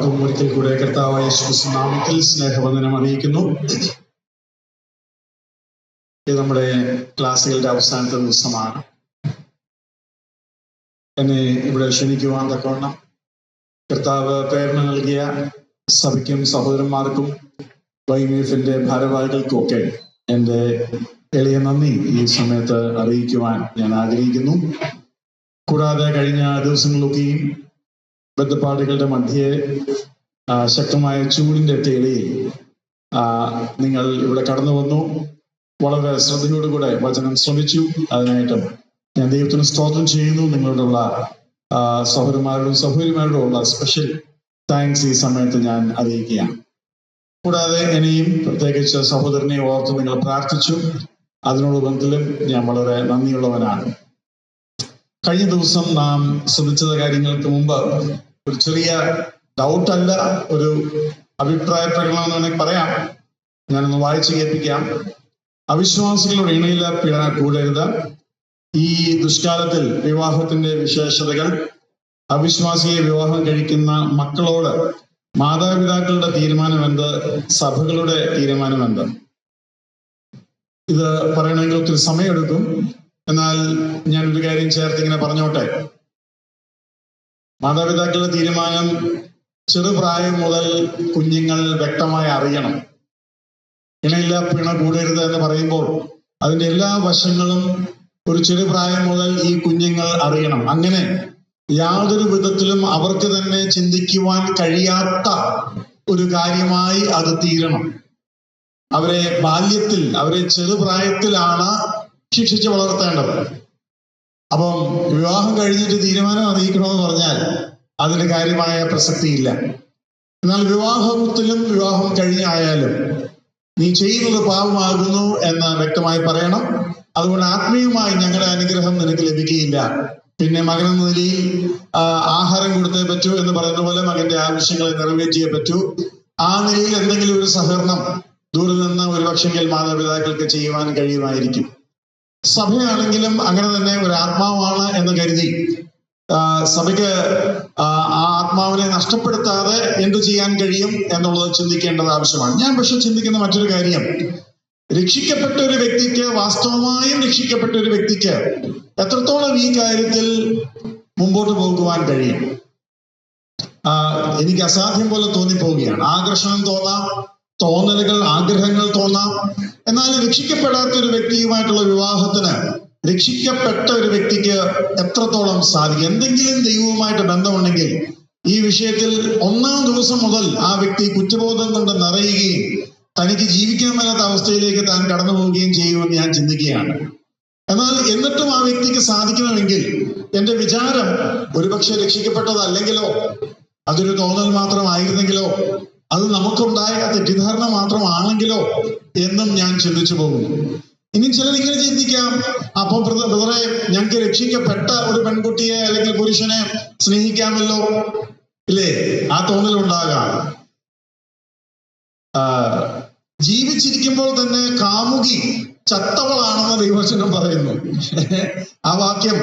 എല്ലാവർക്കും ഒരിക്കൽ കൂടെ കർത്താവായ യേശുക്രിസ്തു നാമത്തിൽ സ്നേഹവന്ദനം അറിയിക്കുന്നു. ഇത് നമ്മുടെ ക്ലാസ്സുകളുടെ അവസാനത്തെ ദിവസമാണ്. എന്നെ ഇവിടെ ക്ഷണിക്കുവാൻ തക്കവണ്ണം കർത്താവ് പ്രേരണ നൽകിയ സഭയ്ക്കും സഹോദരന്മാർക്കും YMF-ന്റെ ഭാരവാഹികൾക്കുമൊക്കെ എൻ്റെ എളിയ നന്ദി ഈ സമയത്ത് അറിയിക്കുവാൻ ഞാൻ ആഗ്രഹിക്കുന്നു. കൂടാതെ കഴിഞ്ഞ ദിവസങ്ങളിലൊക്കെയും ബന്ധപ്പാടുകളുടെ മധ്യേ ശക്തമായ ചൂടിന്റെ തേളിയിൽ നിങ്ങൾ ഇവിടെ കടന്നു വന്നു. വളരെ ശ്രദ്ധയോടുകൂടെ വചനം ശ്രമിച്ചു. അതിനായിട്ടും ഞാൻ ദൈവത്തിന് സ്തോത്രം ചെയ്യുന്നു. നിങ്ങളോടുള്ള സഹോദരന്മാരോടും സഹോദരിമാരോടും ഉള്ള സ്പെഷ്യൽ താങ്ക്സ് ഈ സമയത്ത് ഞാൻ അറിയിക്കുകയാണ്. കൂടാതെ ഇനിയും പ്രത്യേകിച്ച് സഹോദരനെ ഓർത്ത് നിങ്ങൾ പ്രാർത്ഥിച്ചു. അതിനോട് ബന്ധത്തിലും ഞാൻ വളരെ നന്ദിയുള്ളവനാണ്. കഴിഞ്ഞ ദിവസം നാം ശ്രദ്ധിച്ച കാര്യങ്ങൾക്ക് മുമ്പ് ഒരു ചെറിയ ഡൗട്ടല്ല, ഒരു അഭിപ്രായ പ്രകടനം എന്ന് വേണമെങ്കിൽ പറയാം. ഞാനൊന്ന് വായിച്ചു കേൾപ്പിക്കാം. അവിശ്വാസികളുടെ ഇണയില പീഡന കൂടരുത്. ഈ ദുഷ്കാലത്തിൽ വിവാഹത്തിന്റെ വിശേഷതകൾ. അവിശ്വാസിയെ വിവാഹം കഴിക്കുന്ന മക്കളോട് മാതാപിതാക്കളുടെ തീരുമാനമെന്ത്, സഭകളുടെ തീരുമാനമെന്ത്? ഇത് പറയണമെങ്കിൽ ഒത്തിരി സമയമെടുക്കും. എന്നാൽ ഞാനൊരു കാര്യം ചേർത്ത് ഇങ്ങനെ പറഞ്ഞോട്ടെ. മാതാപിതാക്കളുടെ തീരുമാനം ചെറുപ്രായം മുതൽ കുഞ്ഞുങ്ങൾ വ്യക്തമായി അറിയണം. ഇണയില്ല പിണ കൂടരുത് എന്ന് പറയുമ്പോൾ അതിന്റെ എല്ലാ വശങ്ങളും ഒരു ചെറുപ്രായം മുതൽ ഈ കുഞ്ഞുങ്ങൾ അറിയണം. അങ്ങനെ യാതൊരു വിധത്തിലും അവർക്ക് തന്നെ ചിന്തിക്കുവാൻ കഴിയാത്ത ഒരു കാര്യമായി അത് തീരണം. അവരെ ബാല്യത്തിൽ, അവരെ ചെറുപ്രായത്തിലാണ് ശിക്ഷിച്ച് വളർത്തേണ്ടത്. അപ്പം വിവാഹം കഴിഞ്ഞിട്ട് തീരുമാനം അറിയിക്കണമെന്ന് പറഞ്ഞാൽ അതിന് കാര്യമായ പ്രസക്തിയില്ല. എന്നാൽ വിവാഹത്തിലും വിവാഹം കഴിഞ്ഞായാലും നീ ചെയ്യുന്നത് പാപമാകുന്നു എന്ന് വ്യക്തമായി പറയണം. അതുകൊണ്ട് ആത്മീയമായി ഞങ്ങളുടെ അനുഗ്രഹം നിനക്ക് ലഭിക്കുകയില്ല. പിന്നെ മകനെന്ന നിലയിൽ ആഹാരം കൊടുത്തേ പറ്റൂ എന്ന് പറയുന്ന പോലെ മകന്റെ ആവശ്യങ്ങളെ നിറവേറ്റിയേ പറ്റൂ. ആ നിലയിൽ എന്തെങ്കിലും ഒരു സഹകരണം ദൂരെ നിന്ന് ഒരു പക്ഷെങ്കിൽ മാതാപിതാക്കൾക്ക് ചെയ്യുവാൻ കഴിയുമായിരിക്കും. സഭയാണെങ്കിലും അങ്ങനെ തന്നെ ഒരു ആത്മാവാണ് എന്ന് കരുതി സഭയ്ക്ക് ആ ആത്മാവിനെ നഷ്ടപ്പെടുത്താതെ എന്ത് ചെയ്യാൻ കഴിയും എന്നുള്ളത് ചിന്തിക്കേണ്ടത് ആവശ്യമാണ്. ഞാൻ പക്ഷെ ചിന്തിക്കുന്ന മറ്റൊരു കാര്യം, രക്ഷിക്കപ്പെട്ട ഒരു വ്യക്തിക്ക്, വാസ്തവമായും രക്ഷിക്കപ്പെട്ട ഒരു വ്യക്തിക്ക് എത്രത്തോളം ഈ കാര്യത്തിൽ മുമ്പോട്ട് പോകുവാൻ കഴിയും? എനിക്ക് അസാധ്യം പോലെ തോന്നിപ്പോവുകയാണ്. ആകർഷണം തോന്നാം, തോന്നലുകൾ, ആഗ്രഹങ്ങൾ തോന്നാം. എന്നാൽ രക്ഷിക്കപ്പെടാത്ത ഒരു വ്യക്തിയുമായിട്ടുള്ള വിവാഹത്തിന് രക്ഷിക്കപ്പെട്ട ഒരു വ്യക്തിക്ക് എത്രത്തോളം സാധിക്കും? എന്തെങ്കിലും ദൈവവുമായിട്ട് ബന്ധമുണ്ടെങ്കിൽ ഈ വിഷയത്തിൽ ഒന്നാം ദിവസം മുതൽ ആ വ്യക്തി കുറ്റബോധം കൊണ്ട് നിറയുകയും തനിക്ക് ജീവിക്കാൻ മേലാത്ത അവസ്ഥയിലേക്ക് താൻ കടന്നു പോവുകയും ചെയ്യുമെന്ന് ഞാൻ ചിന്തിക്കുകയാണ്. എന്നാൽ എന്നിട്ടും ആ വ്യക്തിക്ക് സാധിക്കണമെങ്കിൽ എൻ്റെ വിചാരം ഒരുപക്ഷെ രക്ഷിക്കപ്പെട്ടതല്ലെങ്കിലോ, അതൊരു തോന്നൽ മാത്രമായിരുന്നെങ്കിലോ, അത് നമുക്കുണ്ടായ തെറ്റിദ്ധാരണ മാത്രമാണെങ്കിലോ എന്നും ഞാൻ ചിന്തിച്ചു പോകുന്നു. ഇനി ചിലർ ഇങ്ങനെ ചിന്തിക്കാം, അപ്പൊ ബ്രദറെ, ഞങ്ങൾക്ക് രക്ഷിക്കപ്പെട്ട ഒരു പെൺകുട്ടിയെ അല്ലെങ്കിൽ പുരുഷനെ സ്നേഹിക്കാമല്ലോ, ഇല്ലേ? ആ തോന്നലുണ്ടാകാം. ജീവിച്ചിരിക്കുമ്പോൾ തന്നെ കാമുകി ചത്തവളാണെന്ന് ദൈവവചനം പറയുന്നു. ആ വാക്യം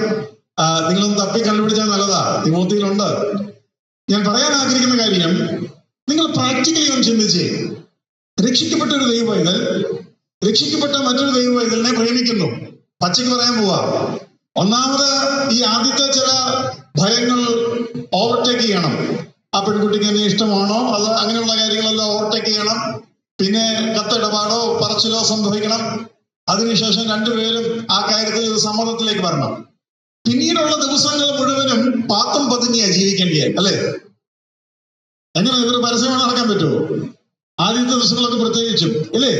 നിങ്ങളൊന്ന് തപ്പി കണ്ടുപിടിച്ചാൽ നല്ലതാ, തിമോത്തിയിലുണ്ട്. ഞാൻ പറയാൻ ആഗ്രഹിക്കുന്ന കാര്യം, നിങ്ങൾ പ്രാക്ടിക്കലി ഒന്ന് ചിന്തിച്ചേ. രക്ഷിക്കപ്പെട്ട ഒരു ദൈവവൈതൽ രക്ഷിക്കപ്പെട്ട മറ്റൊരു ദൈവവൈതലിനെ പ്രേമിക്കുന്നു. പച്ചയ്ക്ക് പറയാൻ പോവാ. ഒന്നാമത് ഈ ആദ്യത്തെ ചില ഭയങ്ങൾ ഓവർടേക്ക് ചെയ്യണം. ആ പെൺകുട്ടിക്ക് എന്നെ ഇഷ്ടമാണോ, അത് അങ്ങനെയുള്ള കാര്യങ്ങളെല്ലാം ഓവർടേക്ക് ചെയ്യണം. പിന്നെ കത്തിടപാടോ പറച്ചിലോ സംഭവിക്കണം. അതിനുശേഷം രണ്ടുപേരും ആ കാര്യത്തിൽ ഒരു സമ്മതത്തിലേക്ക് വരണം. പിന്നീടുള്ള ദിവസങ്ങൾ മുഴുവനും പാത്തും പതുങ്ങിയാ ജീവിക്കേണ്ടിയായി, അല്ലേ? എങ്ങനെ ഇവർ പരസ്യമായി നടക്കാൻ പറ്റുമോ? ആദ്യത്തെ ദിവസങ്ങളൊക്കെ പ്രത്യേകിച്ചും, ഇല്ലേ?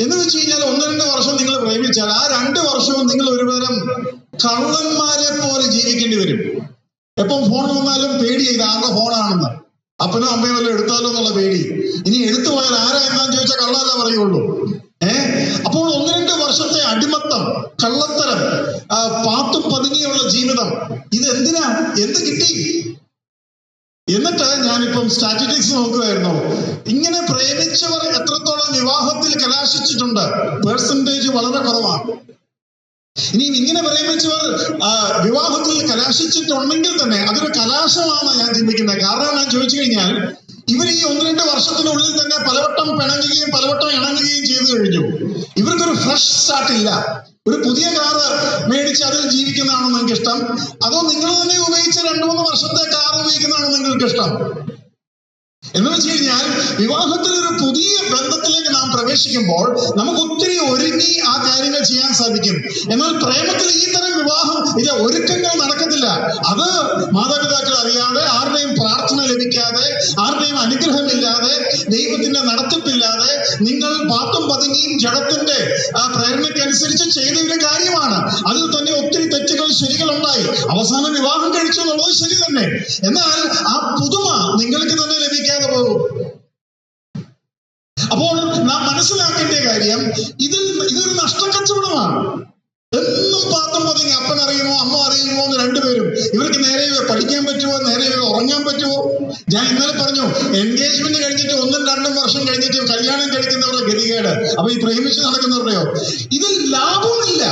എന്ന് വെച്ച് കഴിഞ്ഞാൽ 1-2 വർഷം നിങ്ങൾ പ്രേമിച്ചാൽ ആ 2 വർഷവും നിങ്ങൾ ഒരുതരം കള്ളന്മാരെ പോലെ ജീവിക്കേണ്ടി വരും. എപ്പം ഫോൺ വന്നാലും പേടി, ഇത് ആരുടെ ഫോണാണെന്ന്, അപ്പനോ അമ്മയോ വല്ലതും എടുത്താലോ എന്നുള്ള പേടി. ഇനി എടുത്തു പോയാൽ ആരാ എന്താന്ന് ചോദിച്ചാൽ കള്ളല്ല പറയുള്ളൂ. അപ്പോൾ 1-2 വർഷത്തെ അടിമത്തം, കള്ളത്തരം, പാത്തും പതുങ്ങിയുള്ള ജീവിതം, ഇതെന്തിനാ? എന്ത് കിട്ടി? എന്നിട്ട് ഞാനിപ്പം സ്റ്റാറ്റിസ്റ്റിക്സ് നോക്കുമായിരുന്നു. ഇങ്ങനെ പ്രേമിച്ചവർ എത്രത്തോളം വിവാഹത്തിൽ കലാശിച്ചിട്ടുണ്ട്? പെർസെന്റേജ് വളരെ കുറവാണ്. ഇനിയും ഇങ്ങനെ പ്രേമിച്ചവർ വിവാഹത്തിൽ കലാശിച്ചിട്ടുണ്ടെങ്കിൽ തന്നെ അതൊരു കലാശമാണ് ഞാൻ ചിന്തിക്കുന്നത്. കാരണം ഞാൻ ചോദിച്ചു കഴിഞ്ഞാൽ ഇവർ ഈ 1-2 വർഷത്തിനുള്ളിൽ തന്നെ പലവട്ടം പിണങ്ങുകയും പലവട്ടം ഇണങ്ങുകയും ചെയ്തു കഴിഞ്ഞു. ഇവർക്കൊരു ഫ്രഷ് സ്റ്റാർട്ട് ഇല്ല. ഒരു പുതിയ കാറ് മേടിച്ച് അതിൽ ജീവിക്കുന്നതാണോ നിങ്ങൾക്ക് ഇഷ്ടം? അതോ നിങ്ങൾ തന്നെ ഉപയോഗിച്ച് 2-3 വർഷത്തെ കാർ ഉപയോഗിക്കുന്നതാണോ നിങ്ങൾക്ക് ഇഷ്ടം? എന്ന് വെച്ച് കഴിഞ്ഞാൽ വിവാഹത്തിൽ ഒരു പുതിയ ബന്ധത്തിലേക്ക് നാം പ്രവേശിക്കുമ്പോൾ നമുക്ക് ഒത്തിരി ഒരുങ്ങി ആ കാര്യങ്ങൾ ചെയ്യാൻ സാധിക്കും. എന്നാൽ പ്രേമത്തിൽ ഈ തരം വിവാഹം ഒരുക്കങ്ങൾ നടക്കത്തില്ല. അത് മാതാപിതാക്കൾ അറിയാതെ, ആരുടെയും പ്രാർത്ഥന ലഭിക്കാതെ, ആരുടെയും അനുഗ്രഹമില്ലാതെ, ദൈവത്തിന്റെ നടത്തിപ്പില്ലാതെ നിങ്ങൾ പാത്തും പതുങ്ങിയും ജഡത്തിന്റെ ആ പ്രേരണയ്ക്കനുസരിച്ച് ചെയ്ത ഒരു കാര്യമാണ്. അതിൽ തന്നെ ഒത്തിരി തെറ്റുകൾ ശരികൾ ഉണ്ടായി. അവസാനം വിവാഹം കഴിച്ചു എന്നുള്ളത് ശരി തന്നെ. എന്നാൽ ആ പുതുമ നിങ്ങൾക്ക് തന്നെ ലഭിക്കാതെ പോകും. അപ്പോൾ നാം മനസ്സിലാക്കേണ്ട കാര്യം, ഇതൊരു നഷ്ടക്കച്ചവടമാണ്. എന്നും പാത്തും പതുങ്ങി അപ്പൻ അറിയുമോ അമ്മ അറിയുമോ എന്ന് രണ്ടുപേരും. ഇവർക്ക് നേരെ പഠിക്കാൻ പറ്റുമോ, നേരെ ഉറങ്ങാൻ പറ്റുമോ? ഞാൻ ഇന്നലെ പറഞ്ഞു, എൻഗേജ്മെന്റ് കഴിഞ്ഞിട്ട് 1-2 വർഷം കഴിഞ്ഞിട്ട് കല്യാണം കഴിക്കുന്നവരുടെ ഗതികേട്. അപ്പൊ ഈ പ്രേമിച്ച് നടക്കുന്നവരുടെയോ? ഇതിൽ ലാഭമില്ല.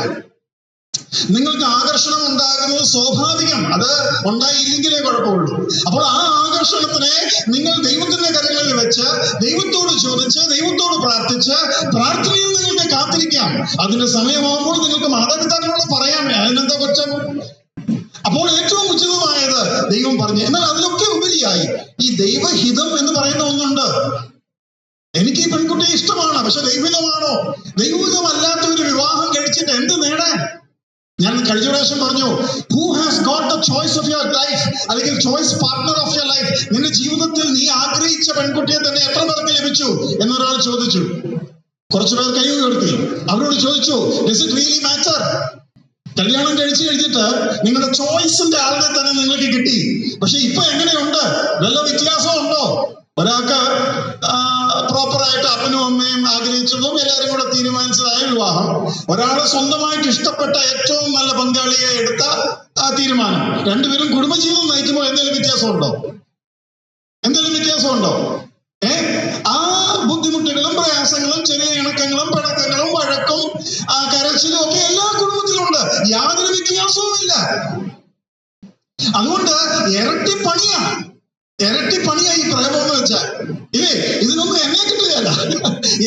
നിങ്ങൾക്ക് ആകർഷണം ഉണ്ടാകുന്നത് സ്വാഭാവികം. അത് ഉണ്ടായില്ലെങ്കിലേ കുഴപ്പമുള്ളൂ. അപ്പോൾ ആ ആകർഷണത്തിനെ നിങ്ങൾ ദൈവത്തിന്റെ കരങ്ങളിൽ വെച്ച്, ദൈവത്തോട് ചോദിച്ച്, ദൈവത്തോട് പ്രാർത്ഥിച്ച്, പ്രാർത്ഥനയിൽ നിങ്ങൾക്ക് കാത്തിരിക്കാം. അതിന്റെ സമയമാകുമ്പോൾ നിങ്ങൾക്ക് മാതാപിതാക്കളോട് പറയാം. അതിനെന്താ കുറ്റം? അപ്പോൾ ഏറ്റവും ഉചിതമായത് ദൈവം പറഞ്ഞു. എന്നാൽ അതിലൊക്കെ ഉപരിയായി ഈ ദൈവഹിതം എന്ന് പറയുന്ന ഒന്നുണ്ട്. എനിക്ക് ഈ പെൺകുട്ടിയെ ഇഷ്ടമാണ്, പക്ഷെ ദൈവഹിതമാണോ? ദൈവഹിതമല്ലാത്ത ഒരു വിവാഹം കഴിച്ചിട്ട് എന്ത് നേടാൻ? ഞാൻ കഴിഞ്ഞ പ്രാവശ്യം പറഞ്ഞു, who has got the choice of your life, അല്ലെങ്കിൽ choice partner of your life. നിന്റെ ജീവിതത്തിൽ നീ ആഗ്രഹിച്ച പെൺകുട്ടിയെ തന്നെ എത്ര പേർക്ക് ലഭിച്ചു എന്നൊരാൾ ചോദിച്ചു. കുറച്ചു പേർ കൈ ഉയർത്തി. അവരോട് ചോദിച്ചു, ഡസ് ഇറ്റ് റിയലി മാറ്റർ? കല്യാണം കഴിച്ചു കഴിഞ്ഞിട്ട് നിങ്ങളുടെ ചോയ്സിന്റെ ആളിനെ തന്നെ നിങ്ങൾക്ക് കിട്ടി. പക്ഷെ ഇപ്പൊ എങ്ങനെയുണ്ട്? വല്ല വ്യത്യാസം ഉണ്ടോ? ഒരാൾക്ക് പ്രോപ്പറായിട്ട് അപ്പനും അമ്മയും ആഗ്രഹിച്ചതും എല്ലാവരും കൂടെ തീരുമാനിച്ചതായ വിവാഹം, ഒരാൾ സ്വന്തമായിട്ട് ഇഷ്ടപ്പെട്ട ഏറ്റവും നല്ല പങ്കാളിയെ എടുത്ത തീരുമാനം. രണ്ടുപേരും കുടുംബജീവിതം നയിക്കുമ്പോൾ എന്തെങ്കിലും വ്യത്യാസമുണ്ടോ? എന്തെങ്കിലും വ്യത്യാസമുണ്ടോ? ആ ബുദ്ധിമുട്ടുകളും പ്രയാസങ്ങളും ചെറിയ ഇണക്കങ്ങളും പിണക്കങ്ങളും വഴക്കും കരച്ചിലും ഒക്കെ എല്ലാ കുടുംബത്തിലുണ്ട്. യാതൊരു വ്യത്യാസവുമില്ല. അതുകൊണ്ട് ഇരട്ടിപ്പണിയായി പ്രേമം എന്ന് വെച്ചാൽ. ഇല്ലേ, ഇതിനൊന്നും എന്നെ കിട്ടുകയല്ല